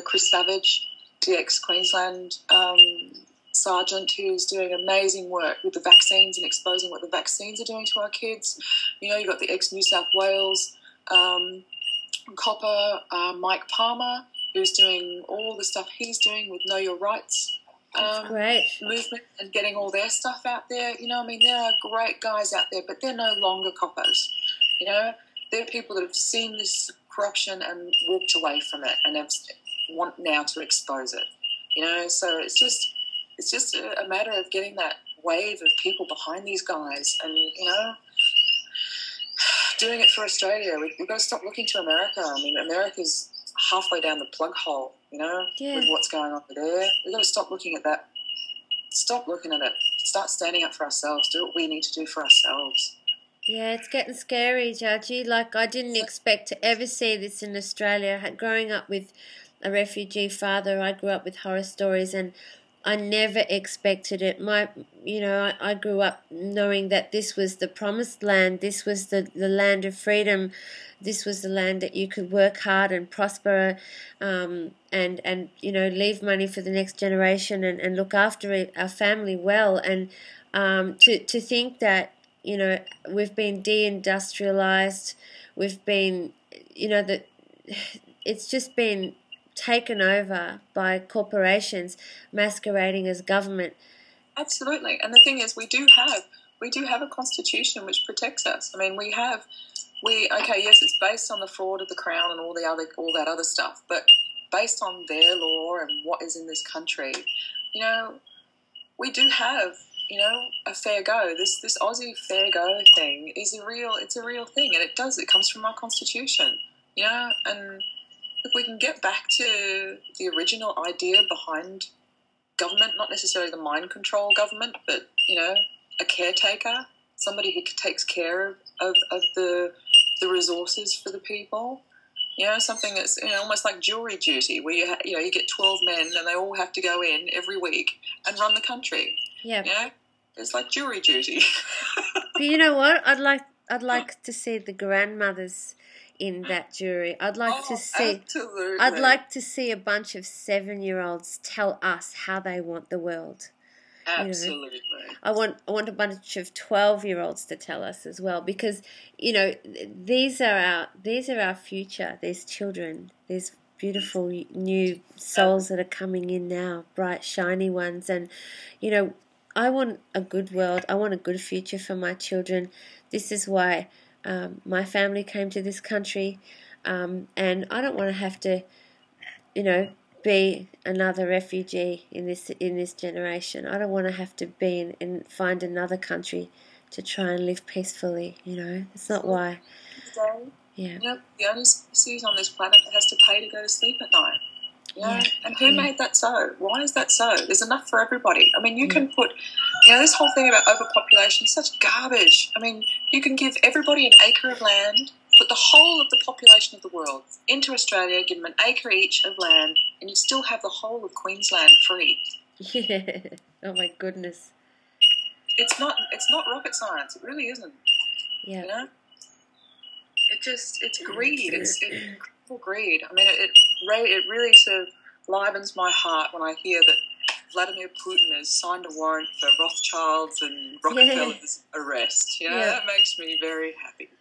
[SPEAKER 2] Chris Savage, the ex-Queensland sergeant, who's doing amazing work with the vaccines and exposing what the vaccines are doing to our kids. You've got the ex-New South Wales copper, Mike Palmer, who's doing all the stuff he's doing with Know Your Rights
[SPEAKER 1] great.
[SPEAKER 2] movement and getting all their stuff out there. I mean, there are great guys out there, but they're no longer coppers. They're people that have seen this corruption and walked away from it and want now to expose it. So it's just a matter of getting that wave of people behind these guys and, doing it for Australia. We've got to stop looking to America. I mean, America's halfway down the plug hole, with what's going on there. We've got to stop looking at that. Stop looking at it. Start standing up for ourselves. Do what we need to do for ourselves.
[SPEAKER 1] Yeah, it's getting scary, Judgie. Like, I didn't expect to ever see this in Australia. Growing up with a refugee father, I grew up with horror stories, and I never expected it. I grew up knowing that this was the promised land. This was the land of freedom. This was the land that you could work hard and prosper, and leave money for the next generation and look after our family well. And to think that, we've been deindustrialized, we've been, that it's just been taken over by corporations masquerading as government.
[SPEAKER 2] Absolutely. And the thing is, we do have a constitution which protects us. I mean, yes, it's based on the fraud of the Crown and all that other stuff, but based on their law and what is in this country, we do have, a fair go. This Aussie fair go thing is a real thing, and it comes from our constitution, and if we can get back to the original idea behind government, not necessarily the mind control government, but, a caretaker, somebody who takes care of the resources for the people, something that's, almost like jury duty, where you get 12 men and they all have to go in every week and run the country.
[SPEAKER 1] Yeah.
[SPEAKER 2] It's like jury duty.
[SPEAKER 1] But you know what? I'd like to see the grandmothers in that jury. I'd like to see a bunch of 7-year-olds tell us how they want the world.
[SPEAKER 2] Absolutely.
[SPEAKER 1] I want a bunch of 12-year-olds to tell us as well, because these are our future. These children, these beautiful new souls that are coming in now, bright, shiny ones, and I want a good world. I want a good future for my children. This is why my family came to this country, and I don't want to have to, be another refugee in this generation. I don't want to have to be and find another country to try and live peacefully. It's not why. Yeah.
[SPEAKER 2] The only species on this planet that has to pay to go to sleep at night. And who made that so? Why is that so? There's enough for everybody. I mean, you can put, this whole thing about overpopulation is such garbage. I mean, you can give everybody an acre of land, put the whole of the population of the world into Australia, give them an acre each of land, and you still have the whole of Queensland free.
[SPEAKER 1] Yeah. Oh my goodness.
[SPEAKER 2] It's not rocket science. It really isn't.
[SPEAKER 1] Yeah.
[SPEAKER 2] It's greed. It's incredible greed. I mean, it really sort of livens my heart when I hear that Vladimir Putin has signed a warrant for Rothschild's and Rockefeller's arrest. That makes me very happy.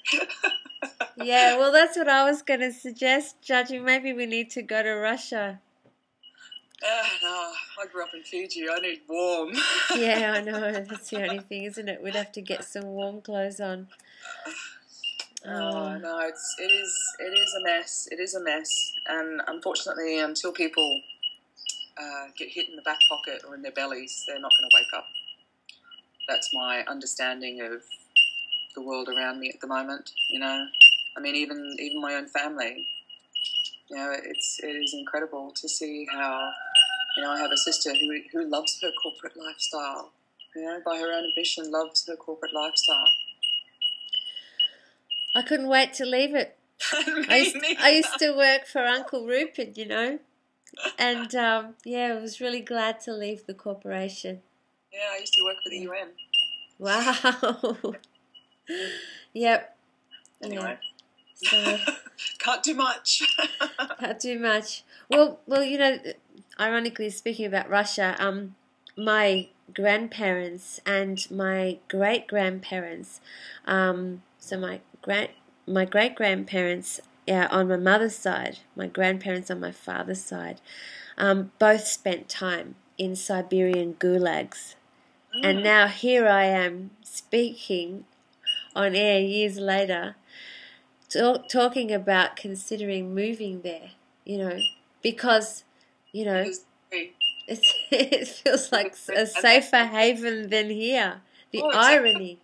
[SPEAKER 1] Yeah, well, that's what I was going to suggest, Judgie. Maybe we need to go to Russia.
[SPEAKER 2] No, I grew up in Fiji. I need warm.
[SPEAKER 1] Yeah, I know. That's the only thing, isn't it? We'd have to get some warm clothes on.
[SPEAKER 2] Oh no, it is a mess. It is a mess, and unfortunately, until people get hit in the back pocket or in their bellies, they're not going to wake up. That's my understanding of the world around me at the moment. I mean, even my own family. It is incredible to see how I have a sister who loves her corporate lifestyle. By her own admission, loves her corporate lifestyle.
[SPEAKER 1] I couldn't wait to leave it. I used to work for Uncle Rupert, and I was really glad to leave the corporation.
[SPEAKER 2] Yeah, I used to work for the UN.
[SPEAKER 1] Wow. Yep.
[SPEAKER 2] Anyway.
[SPEAKER 1] So,
[SPEAKER 2] can't do much.
[SPEAKER 1] Can't do much. Well, ironically speaking about Russia, my grandparents and my great-grandparents, so my great-grandparents on my mother's side, my grandparents on my father's side, both spent time in Siberian gulags. And now here I am speaking on air years later, talking about considering moving there, because, it feels like a safer haven than here. The irony.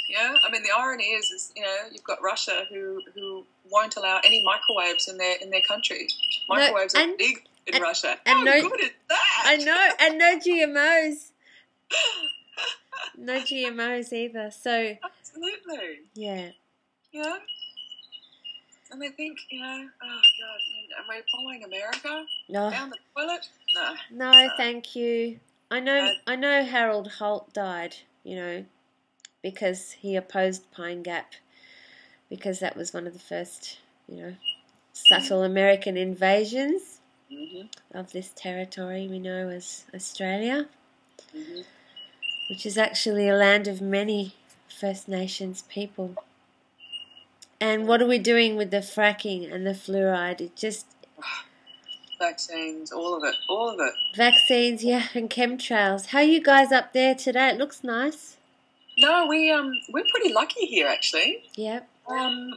[SPEAKER 2] Yeah, I mean, the irony is you've got Russia who won't allow any microwaves in their country. Microwaves are big in Russia.
[SPEAKER 1] And
[SPEAKER 2] good is that?
[SPEAKER 1] I know, and no GMOs. No GMOs either. So
[SPEAKER 2] absolutely.
[SPEAKER 1] Yeah.
[SPEAKER 2] Yeah. And they think, oh God, am I following America down the toilet?
[SPEAKER 1] No, thank you. I know Harold Holt died, because he opposed Pine Gap, because that was one of the first, subtle American invasions of this territory we know as Australia, which is actually a land of many First Nations people. And what are we doing with the fracking and the fluoride? It just...
[SPEAKER 2] Vaccines, all of it.
[SPEAKER 1] Vaccines, yeah, and chemtrails. How are you guys up there today? It looks nice.
[SPEAKER 2] No, we're pretty lucky here, actually.
[SPEAKER 1] Yep.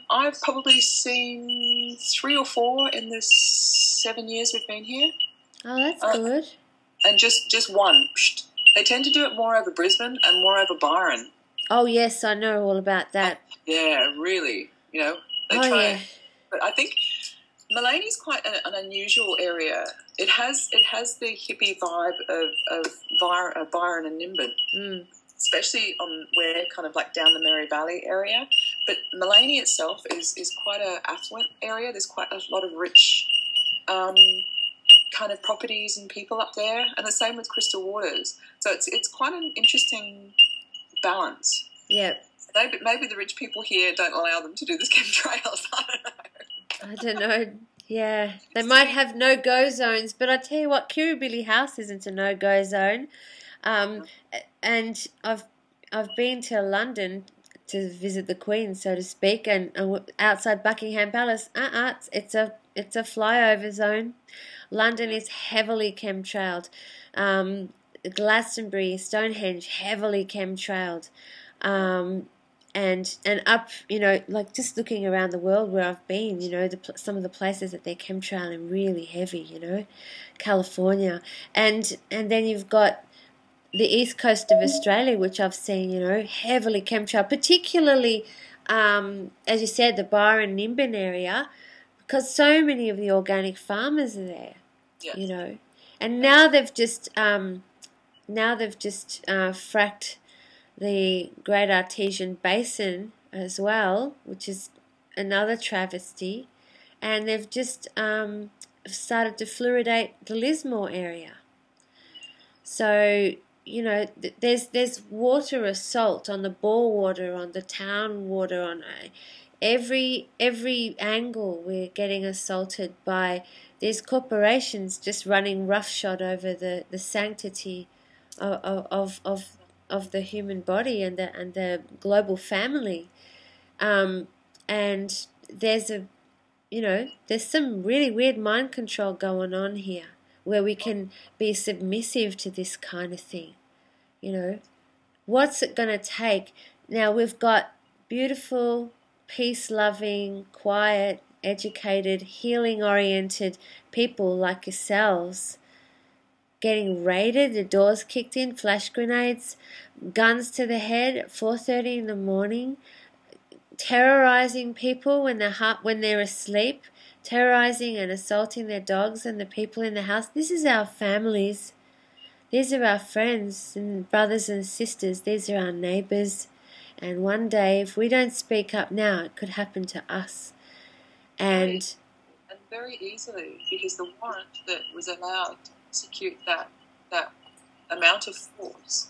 [SPEAKER 2] I've probably seen 3 or 4 in the 7 years we've been here.
[SPEAKER 1] Oh, that's good.
[SPEAKER 2] And just one. They tend to do it more over Brisbane and more over Byron.
[SPEAKER 1] Oh, yes, I know all about that.
[SPEAKER 2] Yeah, really. They try. Yeah. But I think Maleny's quite an unusual area. It has the hippie vibe of Byron and Nimbin, especially on where kind of like down the Mary Valley area. But Maleny itself is quite an affluent area. There's quite a lot of rich kind of properties and people up there, and the same with Crystal Waters. So it's quite an interesting balance.
[SPEAKER 1] Yeah.
[SPEAKER 2] Maybe the rich people here don't allow them to do this chemtrails.
[SPEAKER 1] I don't know. Yeah, they might have no-go zones, but I tell you what, Kirribilli House isn't a no-go zone. And I've been to London to visit the Queen, so to speak, and outside Buckingham Palace, it's a flyover zone. London is heavily chemtrailed. Glastonbury, Stonehenge, heavily chemtrailed. And up, like just looking around the world where I've been, some of the places that they're chemtrailing really heavy, California, and then you've got the east coast of Australia, which I've seen, heavily chemtrailed, particularly, as you said, the Bar and Nimbin area, because so many of the organic farmers are there,
[SPEAKER 2] Yes.
[SPEAKER 1] and now they've just fracked the Great Artesian Basin as well, which is another travesty, and they've just started to fluoridate the Lismore area. So, there's water assault on the bore water, on the town water, on every angle. We're getting assaulted by these corporations just running roughshod over the sanctity of the human body and the global family, and there's there's some really weird mind control going on here, where we can be submissive to this kind of thing. What's it going to take? Now we've got beautiful, peace-loving, quiet, educated, healing-oriented people like yourselves getting raided, the doors kicked in, flash grenades, guns to the head at 4:30 in the morning, terrorizing people when they're asleep, terrorizing and assaulting their dogs and the people in the house. This is our families. These are our friends and brothers and sisters. These are our neighbours. And one day, if we don't speak up now, it could happen to us. And
[SPEAKER 2] very easily, because the warrant that was allowed to execute that amount of force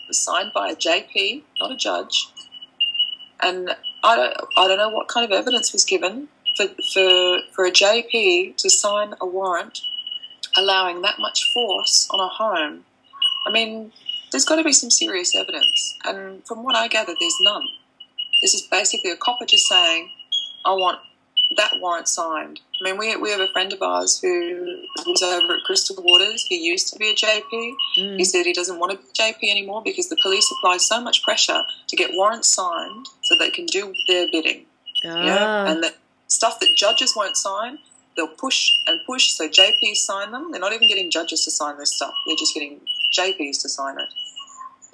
[SPEAKER 2] was signed by a JP, not a judge. And I don't know what kind of evidence was given for a JP to sign a warrant allowing that much force on a home. I mean, there's got to be some serious evidence, and from what I gather, there's none. This is basically a copper just saying, I want that warrant signed. I mean, we have a friend of ours who was over at Crystal Waters. He used to be a JP. He said he doesn't want to be a JP anymore because the police apply so much pressure to get warrants signed so they can do their bidding. And that stuff that judges won't sign, they'll push and push, so JPs sign them. They're not even getting judges to sign this stuff. They're just getting JPs to sign it.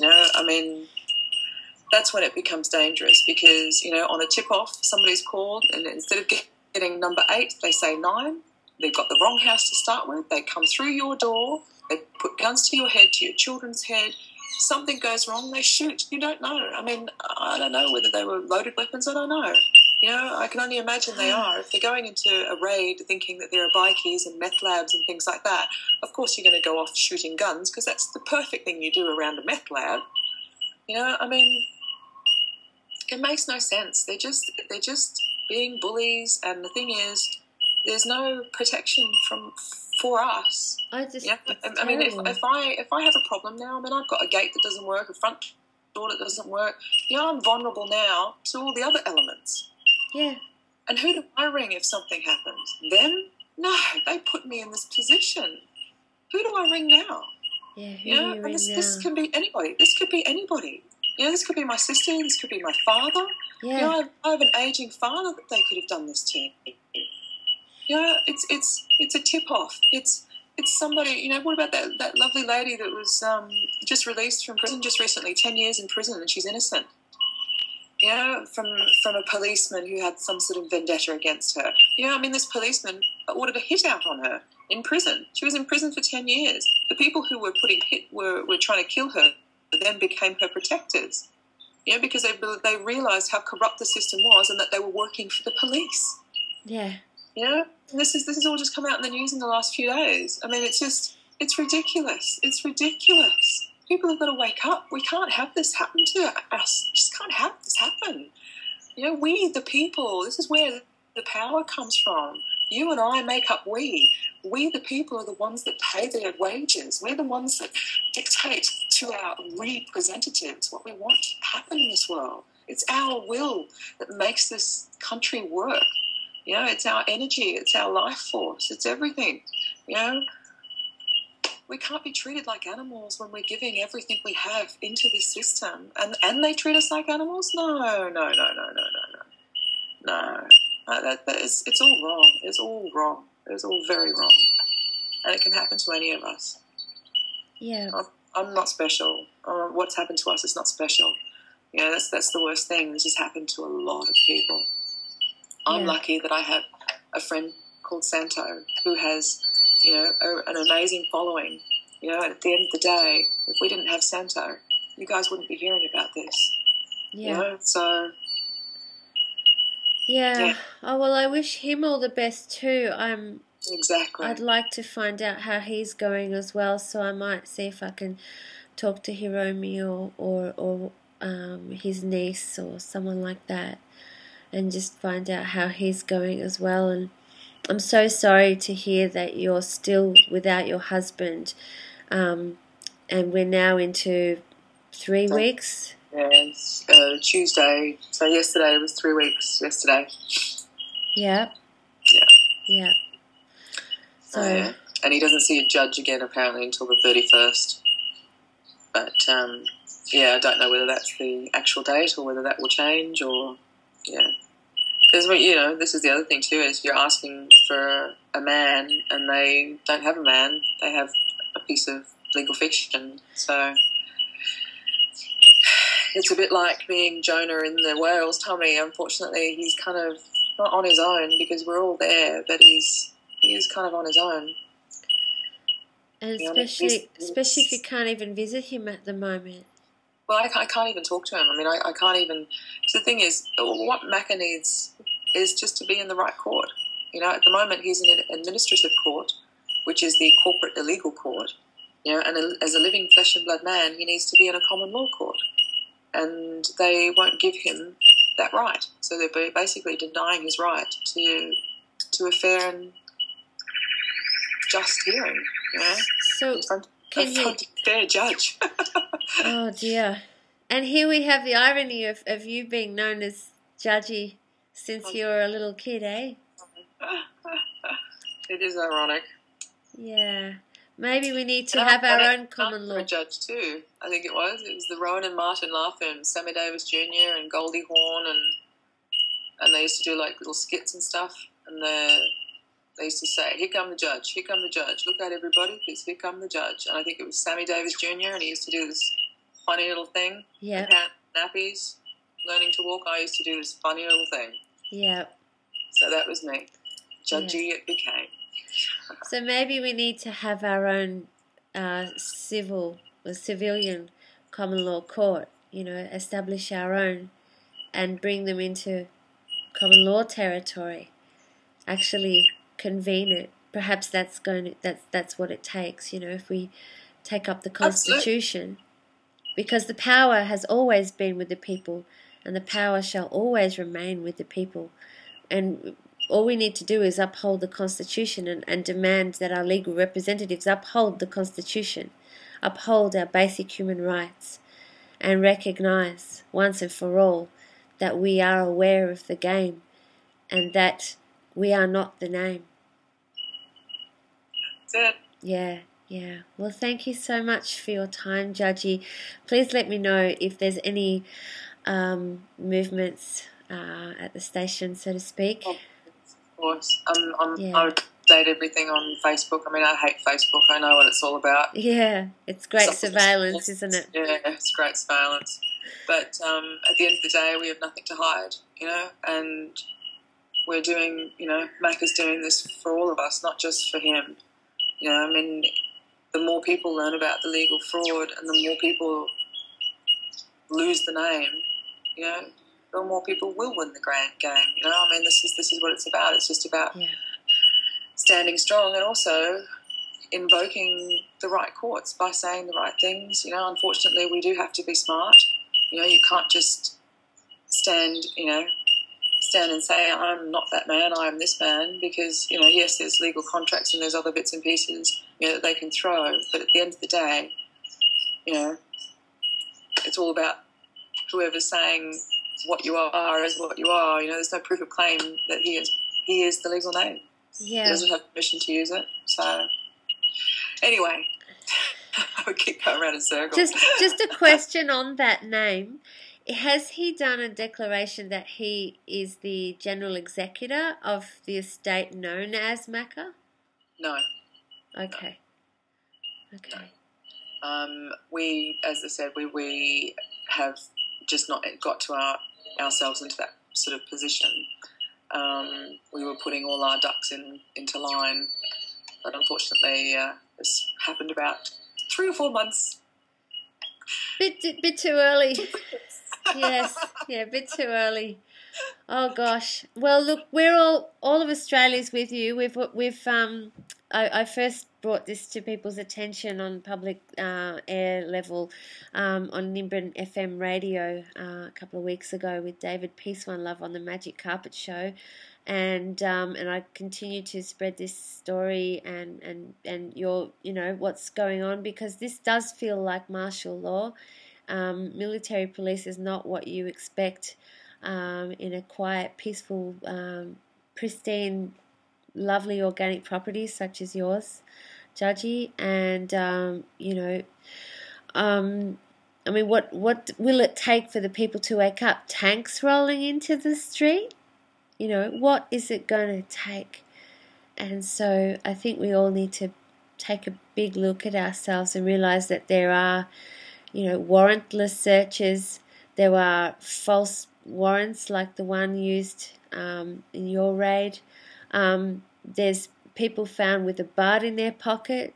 [SPEAKER 2] I mean, that's when it becomes dangerous because, on a tip-off, somebody's called and instead of getting number 8, they say 9. They've got the wrong house to start with. They come through your door. They put guns to your head, to your children's head. Something goes wrong, they shoot. You don't know. I mean, I don't know whether they were loaded weapons. I don't know. I can only imagine they are. If they're going into a raid thinking that there are bikies and meth labs and things like that, of course you're going to go off shooting guns because that's the perfect thing you do around a meth lab. I mean, it makes no sense. They're just being bullies, and the thing is, there's no protection for us.
[SPEAKER 1] I
[SPEAKER 2] mean, if I have a problem now, I mean, I've got a gate that doesn't work, a front door that doesn't work. I'm vulnerable now to all the other elements.
[SPEAKER 1] Yeah.
[SPEAKER 2] And who do I ring if something happens? Them? No, they put me in this position. Who do I ring now?
[SPEAKER 1] Yeah, who do you ring now?
[SPEAKER 2] This can be anybody. This could be anybody. This could be my sister. This could be my father.
[SPEAKER 1] Yeah.
[SPEAKER 2] I have an aging father that they could have done this to. It's a tip-off. It's somebody, what about that lovely lady that was just released from prison just recently, 10 years in prison, and she's innocent? From a policeman who had some sort of vendetta against her. I mean, this policeman ordered a hit out on her in prison. She was in prison for 10 years. The people who were were trying to kill her then became her protectors. Because they realised how corrupt the system was and that they were working for the police.
[SPEAKER 1] Yeah.
[SPEAKER 2] This is all just come out in the news in the last few days. I mean, it's ridiculous. It's ridiculous. People have got to wake up. We can't have this happen to us. We just can't have this happen. We, the people, this is where the power comes from. You and I make up we. We, the people, are the ones that pay their wages. We're the ones that dictate to our representatives what we want to happen in this world. It's our will that makes this country work. You know, it's our energy, it's our life force, it's everything. You know, we can't be treated like animals when we're giving everything we have into this system. And they treat us like animals? No. It's all wrong. It's all wrong. It's all very wrong. And it can happen to any of us.
[SPEAKER 1] Yeah.
[SPEAKER 2] I'm not special. What's happened to us is not special. You know, that's the worst thing. This has happened to a lot of people. I'm lucky that I have a friend called Santo who has, you know, an amazing following. You know, at the end of the day, if we didn't have Santo, you guys wouldn't be hearing about this.
[SPEAKER 1] Yeah.
[SPEAKER 2] You know, so...
[SPEAKER 1] Yeah. Oh, well, I wish him all the best too.
[SPEAKER 2] Exactly.
[SPEAKER 1] I'd like to find out how he's going as well, so I might see if I can talk to Hiromi or his niece or someone like that, and just find out how he's going as well. And I'm so sorry to hear that you're still without your husband, and we're now into 3 weeks.
[SPEAKER 2] Yeah, it's Tuesday, so yesterday was 3 weeks yesterday.
[SPEAKER 1] Yeah. Yeah. So,
[SPEAKER 2] and he doesn't see a judge again apparently until the 31st. But I don't know whether that's the actual date or whether that will change or because you know, this is the other thing too, is you're asking for a man and they don't have a man, they have a piece of legal fiction. So it's a bit like being Jonah in the whale's tummy. Unfortunately, he's kind of not on his own because we're all there, but he is kind of on his own.
[SPEAKER 1] And especially if you can't even visit him at the moment.
[SPEAKER 2] Well, I can't even talk to him. I mean, I can't even... So the thing is, what Macca needs is just to be in the right court. You know, at the moment he's in an administrative court, which is the corporate illegal court. You know, and as a living flesh and blood man, he needs to be in a common law court. And they won't give him that right. So they're basically denying his right to a fair and just hearing, you know?
[SPEAKER 1] So
[SPEAKER 2] in front of a fair judge.
[SPEAKER 1] Oh dear. And here we have the irony of you being known as Judgie since you were a little kid, eh?
[SPEAKER 2] It is ironic.
[SPEAKER 1] Yeah. Maybe we need to have our own common law.
[SPEAKER 2] A judge too, I think it was. It was the Rowan and Martin Laugh and Sammy Davis Jr. and Goldie Hawn, and they used to do like little skits and stuff, and they used to say, "Here come the judge, here come the judge. Look out everybody, because here come the judge." And I think it was Sammy Davis Jr. and he used to do this funny little thing.
[SPEAKER 1] Yeah.
[SPEAKER 2] Nappies, learning to walk. I used to do this funny little thing.
[SPEAKER 1] Yeah.
[SPEAKER 2] So that was me. Judgy it became.
[SPEAKER 1] So maybe we need to have our own civilian common law court, you know, establish our own and bring them into common law territory, actually convene it. Perhaps that's what it takes, you know, if we take up the Constitution. Absolutely. Because the power has always been with the people and the power shall always remain with the people. And all we need to do is uphold the Constitution and demand that our legal representatives uphold the Constitution, uphold our basic human rights, and recognise once and for all that we are aware of the game and that we are not the name.
[SPEAKER 2] That's it.
[SPEAKER 1] Yeah. Well, thank you so much for your time, Judgie. Please let me know if there's any movements at the station, so to speak.
[SPEAKER 2] Oh, of course. I update everything on Facebook. I mean, I hate Facebook. I know what it's all about.
[SPEAKER 1] Yeah, it's great surveillance, isn't it?
[SPEAKER 2] Yeah, it's great surveillance. But at the end of the day, we have nothing to hide, you know, and we're doing, you know, Macca's doing this for all of us, not just for him. You know, I mean, the more people learn about the legal fraud and the more people lose the name, you know, the more people will win the grand game. You know, I mean, this is what it's about. It's just about standing strong and also invoking the right courts by saying the right things. You know, unfortunately, we do have to be smart. You know, you can't just stand and say, I'm not that man, I'm this man, because, you know, yes, there's legal contracts and there's other bits and pieces, you know, that they can throw, but at the end of the day, you know, it's all about whoever's saying what you are is what you are. There's no proof of claim that he is the legal name.
[SPEAKER 1] Yeah.
[SPEAKER 2] He doesn't have permission to use it. So anyway, I would keep going around in circles.
[SPEAKER 1] Just a question on that name. Has he done a declaration that he is the general executor of the estate known as Macca?
[SPEAKER 2] No.
[SPEAKER 1] Okay. Okay.
[SPEAKER 2] No. We, as I said, we have just not got to ourselves into that sort of position. We were putting all our ducks into line, but unfortunately, this happened about 3 or 4 months.
[SPEAKER 1] Bit too early. Yes, yeah, a bit too early. Oh gosh. Well, look, we're all of Australia's with you. I first brought this to people's attention on public air level on Nimbin FM radio a couple of weeks ago with David Peace One Love on the Magic Carpet Show, and I continue to spread this story and your what's going on, because this does feel like martial law. Military police is not what you expect in a quiet, peaceful, pristine, lovely organic properties such as yours, Judgie. And I mean, what will it take for the people to wake up? Tanks rolling into the street? What is it going to take? And so I think we all need to take a big look at ourselves and realize that there are warrantless searches. There are false warrants like the one used in your raid. There's people found with a bud in their pocket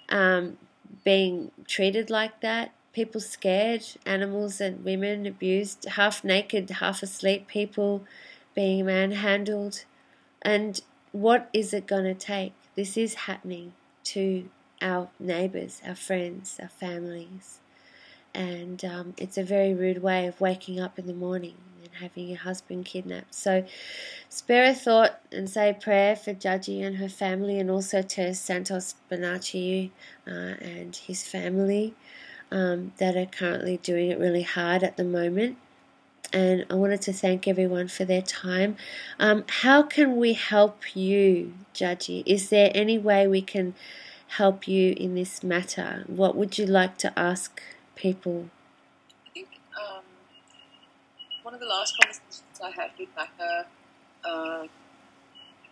[SPEAKER 1] being treated like that. People scared, animals and women abused, half naked, half asleep, people being manhandled. And what is it going to take? This is happening to our neighbours, our friends, our families. And it's a very rude way of waking up in the morning and having your husband kidnapped. So spare a thought and say a prayer for Judgie and her family, and also to Santos Bonacci and his family that are currently doing it really hard at the moment. And I wanted to thank everyone for their time. How can we help you, Judgie? Is there any way we can help you in this matter? What would you like to ask people?
[SPEAKER 2] I think one of the last conversations I had with Macca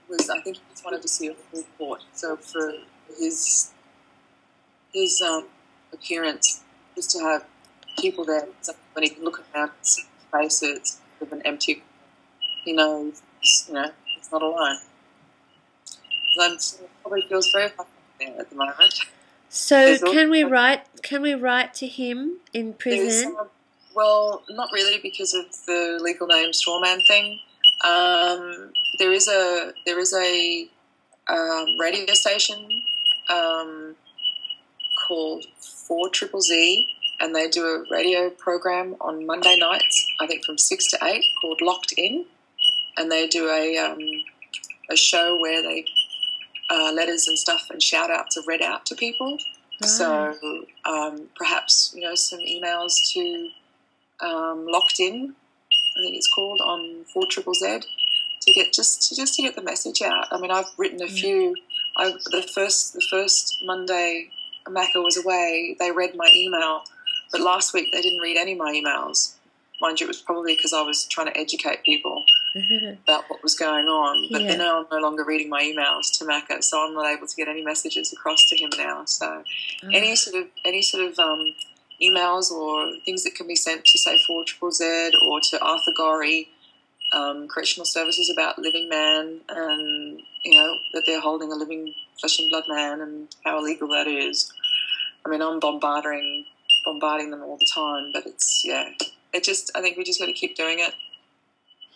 [SPEAKER 2] was, I think he just wanted to see a full court. So for his appearance, just to have people there, so when he can look around and see faces with an empty, he knows, he's not alone. And probably feels very happy there at the moment.
[SPEAKER 1] So can we write to him in prison?
[SPEAKER 2] Well, not really, because of the legal name strawman thing. There is a radio station called 4ZZZ, and they do a radio program on Monday nights, I think from 6 to 8, called Locked In, and they do a show where they letters and stuff and shout outs are read out to people. Right. So perhaps some emails to Locked In, I think it's called, on 4ZZZ, to get to get the message out. I mean, I've written a few. The first Monday Macca was away, they read my email, but last week they didn't read any of my emails. Mind you, it was probably because I was trying to educate people about what was going on. But they're now no longer reading my emails to Macca, so I'm not able to get any messages across to him now. So any sort of emails or things that can be sent to, say, 4ZZZ or to Arthur Gorrie, Correctional Services, about living man, and that they're holding a living flesh and blood man and how illegal that is. I mean, I'm bombarding them all the time, but it's I think we just got to keep doing it,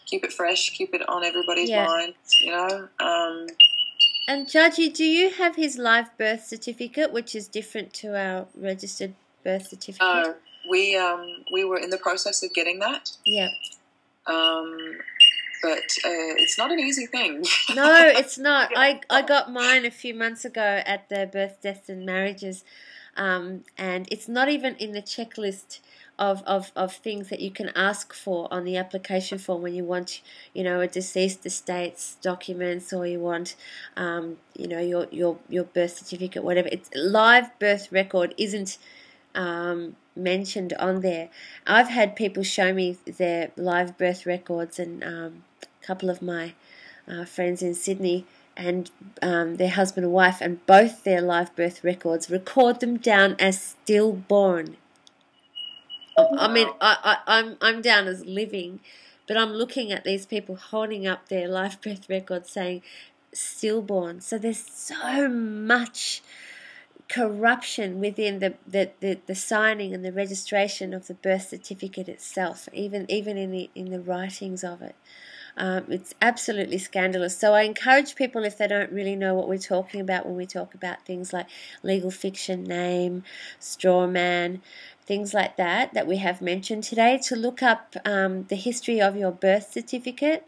[SPEAKER 2] keep it fresh, keep it on everybody's mind,
[SPEAKER 1] And Judgie, do you have his live birth certificate, which is different to our registered birth certificate?
[SPEAKER 2] No, we were in the process of getting that.
[SPEAKER 1] Yeah.
[SPEAKER 2] But it's not an easy thing.
[SPEAKER 1] No, it's not. I got mine a few months ago at the Birth, Deaths and Marriages, and it's not even in the checklist of things that you can ask for on the application form when you want, a deceased estate's documents, or you want, your birth certificate, whatever. It's live birth record isn't mentioned on there. I've had people show me their live birth records, and a couple of my friends in Sydney, and their husband and wife, and both their live birth records record them down as stillborn. I mean, I'm down as living, but I'm looking at these people holding up their live birth records saying stillborn. So there's so much corruption within the signing and the registration of the birth certificate itself, even in the writings of it. It's absolutely scandalous. So I encourage people, if they don't really know what we're talking about when we talk about things like legal fiction, name, straw man, things like that we have mentioned today, to look up the history of your birth certificate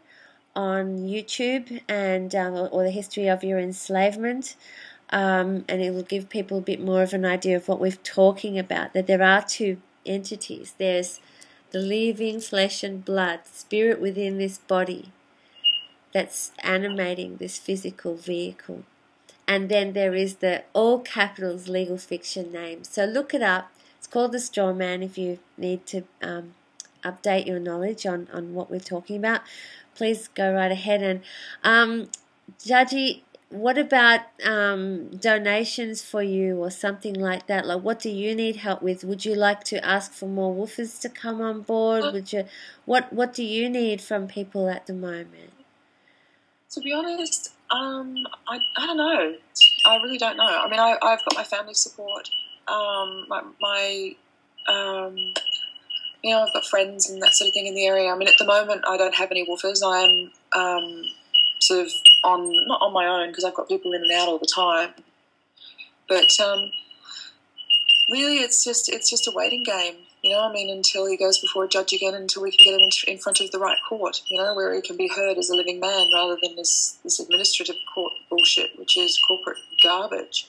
[SPEAKER 1] on YouTube, and or the history of your enslavement, and it will give people a bit more of an idea of what we're talking about, that there are two entities. There's the living flesh and blood, spirit within this body that's animating this physical vehicle. And then there is the all capitals legal fiction name. So look it up. It's called The Straw Man if you need to update your knowledge on what we're talking about. Please go right ahead. And Judgie, what about donations for you or something like that? Like, what do you need help with? Would you like to ask for more woofers to come on board? Would you? What do you need from people at the moment?
[SPEAKER 2] To be honest, I don't know. I really don't know. I mean, I've got my family support. I've got friends and that sort of thing in the area. I mean, at the moment, I don't have any woofers. I'm sort of not on my own, because I've got people in and out all the time. But really, it's just a waiting game. I mean, until he goes before a judge again, until we can get him in front of the right court, where he can be heard as a living man, rather than this administrative court bullshit, which is corporate garbage,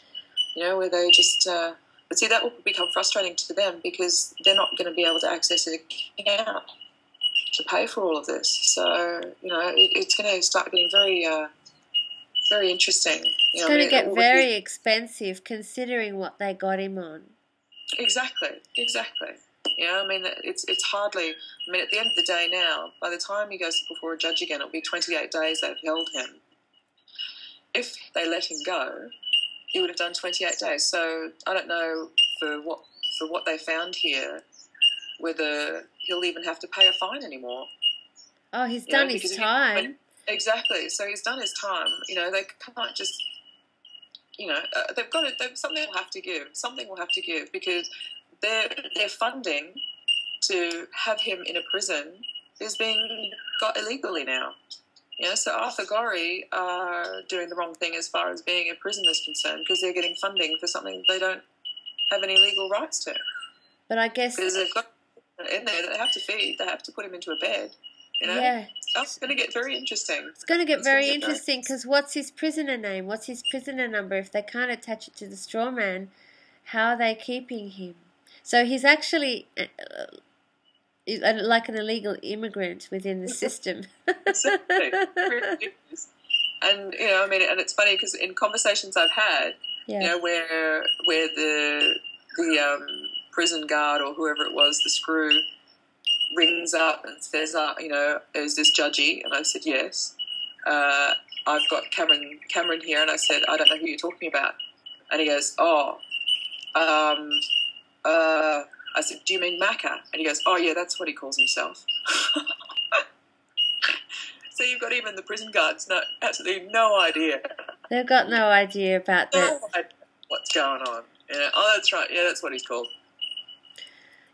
[SPEAKER 2] where they just... but see, that will become frustrating to them, because they're not going to be able to access an account to pay for all of this. So, it's going to start getting very, very interesting.
[SPEAKER 1] It's going to get very expensive, considering what they got him on.
[SPEAKER 2] Exactly. I mean, it's hardly... I mean, at the end of the day now, by the time he goes before a judge again, it'll be 28 days they've held him. If they let him go, he would have done 28 days. So I don't know for what they found here, whether he'll even have to pay a fine anymore.
[SPEAKER 1] Oh, he's done his time.
[SPEAKER 2] Exactly. So he's done his time. They can't just... they've got to... Something will have to give. Something will have to give, because their funding to have him in a prison is being got illegally now. So Arthur Gorrie are doing the wrong thing as far as being a prison is concerned, because they're getting funding for something they don't have any legal rights to.
[SPEAKER 1] But I guess...
[SPEAKER 2] Because they've got in there that they have to feed, they have to put him into a bed.
[SPEAKER 1] Yeah.
[SPEAKER 2] It's going to get very interesting.
[SPEAKER 1] It's going to get very interesting, because what's his prisoner name? What's his prisoner number? If they can't attach it to the straw man, how are they keeping him? So he's actually... like an illegal immigrant within the system.
[SPEAKER 2] Exactly. And I mean, and it's funny, because in conversations I've had, where the prison guard or whoever it was, the screw, rings up and says, is this Judgie? And I said, yes. I've got Cameron here, and I said, I don't know who you're talking about. And he goes, I said, do you mean Macca? And he goes, oh, yeah, that's what he calls himself. So you've got even the prison guards absolutely no idea.
[SPEAKER 1] They've got no idea about that.
[SPEAKER 2] No idea what's going on. Oh, that's right. Yeah, that's what he's called.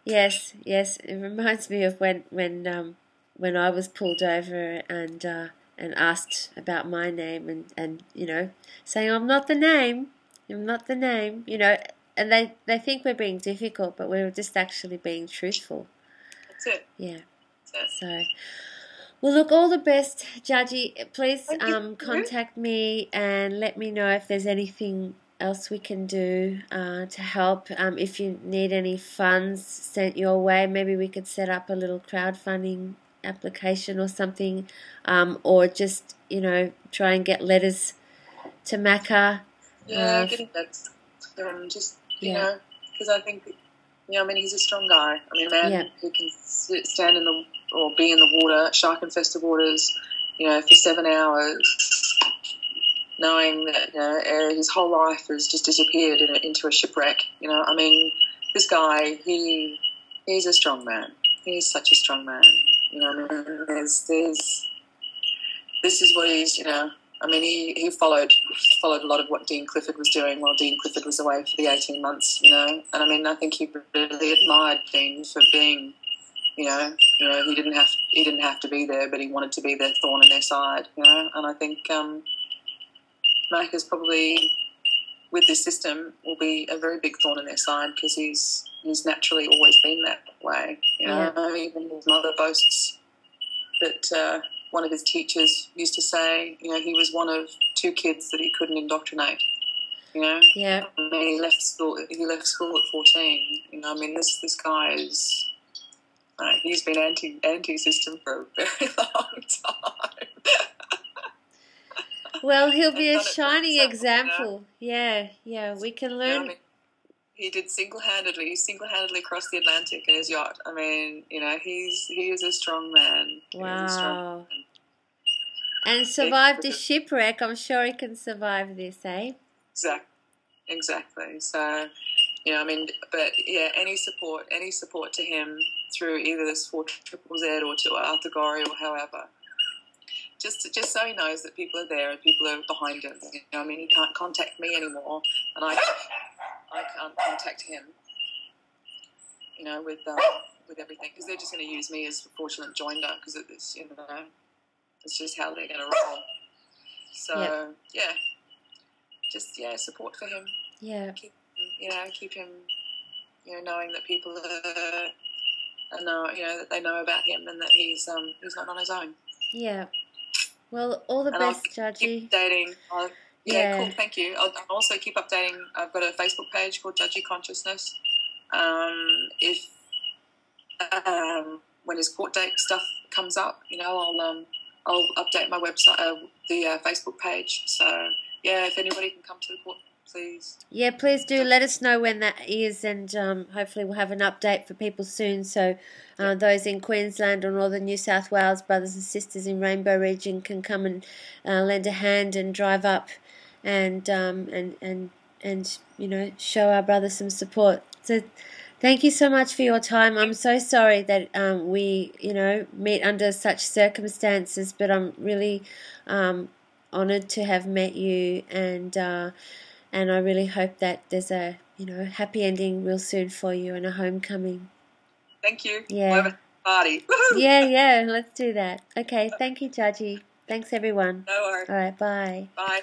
[SPEAKER 1] Yes. It reminds me of when I was pulled over and asked about my name and saying, I'm not the name. And they think we're being difficult, but we're just actually being truthful.
[SPEAKER 2] That's it.
[SPEAKER 1] Yeah.
[SPEAKER 2] That's it.
[SPEAKER 1] So, well, look, all the best, Judgie. Please contact me and let me know if there's anything else we can do to help. If you need any funds sent your way, maybe we could set up a little crowdfunding application or something, or just, try and get letters to Macca.
[SPEAKER 2] Yeah, getting that, just, because I think, he's a strong guy. I mean, a man who can stand or be in the water, shark-infested waters, for 7 hours, knowing that, his whole life has just disappeared into a shipwreck. This guy, he's a strong man. He's such a strong man. This is what he's, he followed a lot of what Dean Clifford was doing while Dean Clifford was away for the 18 months, and I think he really admired Dean for being, he didn't have to be there, but he wanted to be their thorn in their side, and I think Macca's probably, with this system, will be a very big thorn in their side because he's naturally always been that way, even his mother boasts that one of his teachers used to say, he was one of 2 kids that he couldn't indoctrinate.
[SPEAKER 1] Yeah.
[SPEAKER 2] He left school at 14. This guy is, he's been anti-system for a very long time.
[SPEAKER 1] Well, he'll be a shining example. Yeah, we can learn.
[SPEAKER 2] He did single-handedly cross the Atlantic in his yacht. He is a strong man.
[SPEAKER 1] Wow. And survived the shipwreck. I'm sure he can survive this, eh?
[SPEAKER 2] Exactly. So, any support to him through either this 4ZZZ or to Arthur Gorey or however. Just so he knows that people are there and people are behind him. He can't contact me anymore, and I can't contact him. With everything, because they're just going to use me as a fortunate joinder, because it's it's just how they're going to roll. So support for him. Yeah. Keep him. Knowing that people that they know about him and that he's not on his own.
[SPEAKER 1] Yeah. Well, all the best, Judgie.
[SPEAKER 2] Keep updating. Cool. Thank you. I'll also keep updating. I've got a Facebook page called Judgie Consciousness. If when his court date stuff comes up, I'll update my website, the Facebook page. So if anybody can come to the court, please.
[SPEAKER 1] Yeah, please do let us know when that is, and hopefully we'll have an update for people soon. So those in Queensland or northern New South Wales, brothers and sisters in Rainbow Region, can come and lend a hand and drive up, and show our brother some support. So thank you so much for your time. I'm so sorry that we meet under such circumstances, but I'm really honoured to have met you, and I really hope that there's a happy ending real soon for you and a homecoming.
[SPEAKER 2] Thank you.
[SPEAKER 1] Yeah.
[SPEAKER 2] We'll have a party.
[SPEAKER 1] Yeah. Let's do that. Okay. Thank you, Judgie. Thanks, everyone.
[SPEAKER 2] No worries.
[SPEAKER 1] All right. Bye.
[SPEAKER 2] Bye.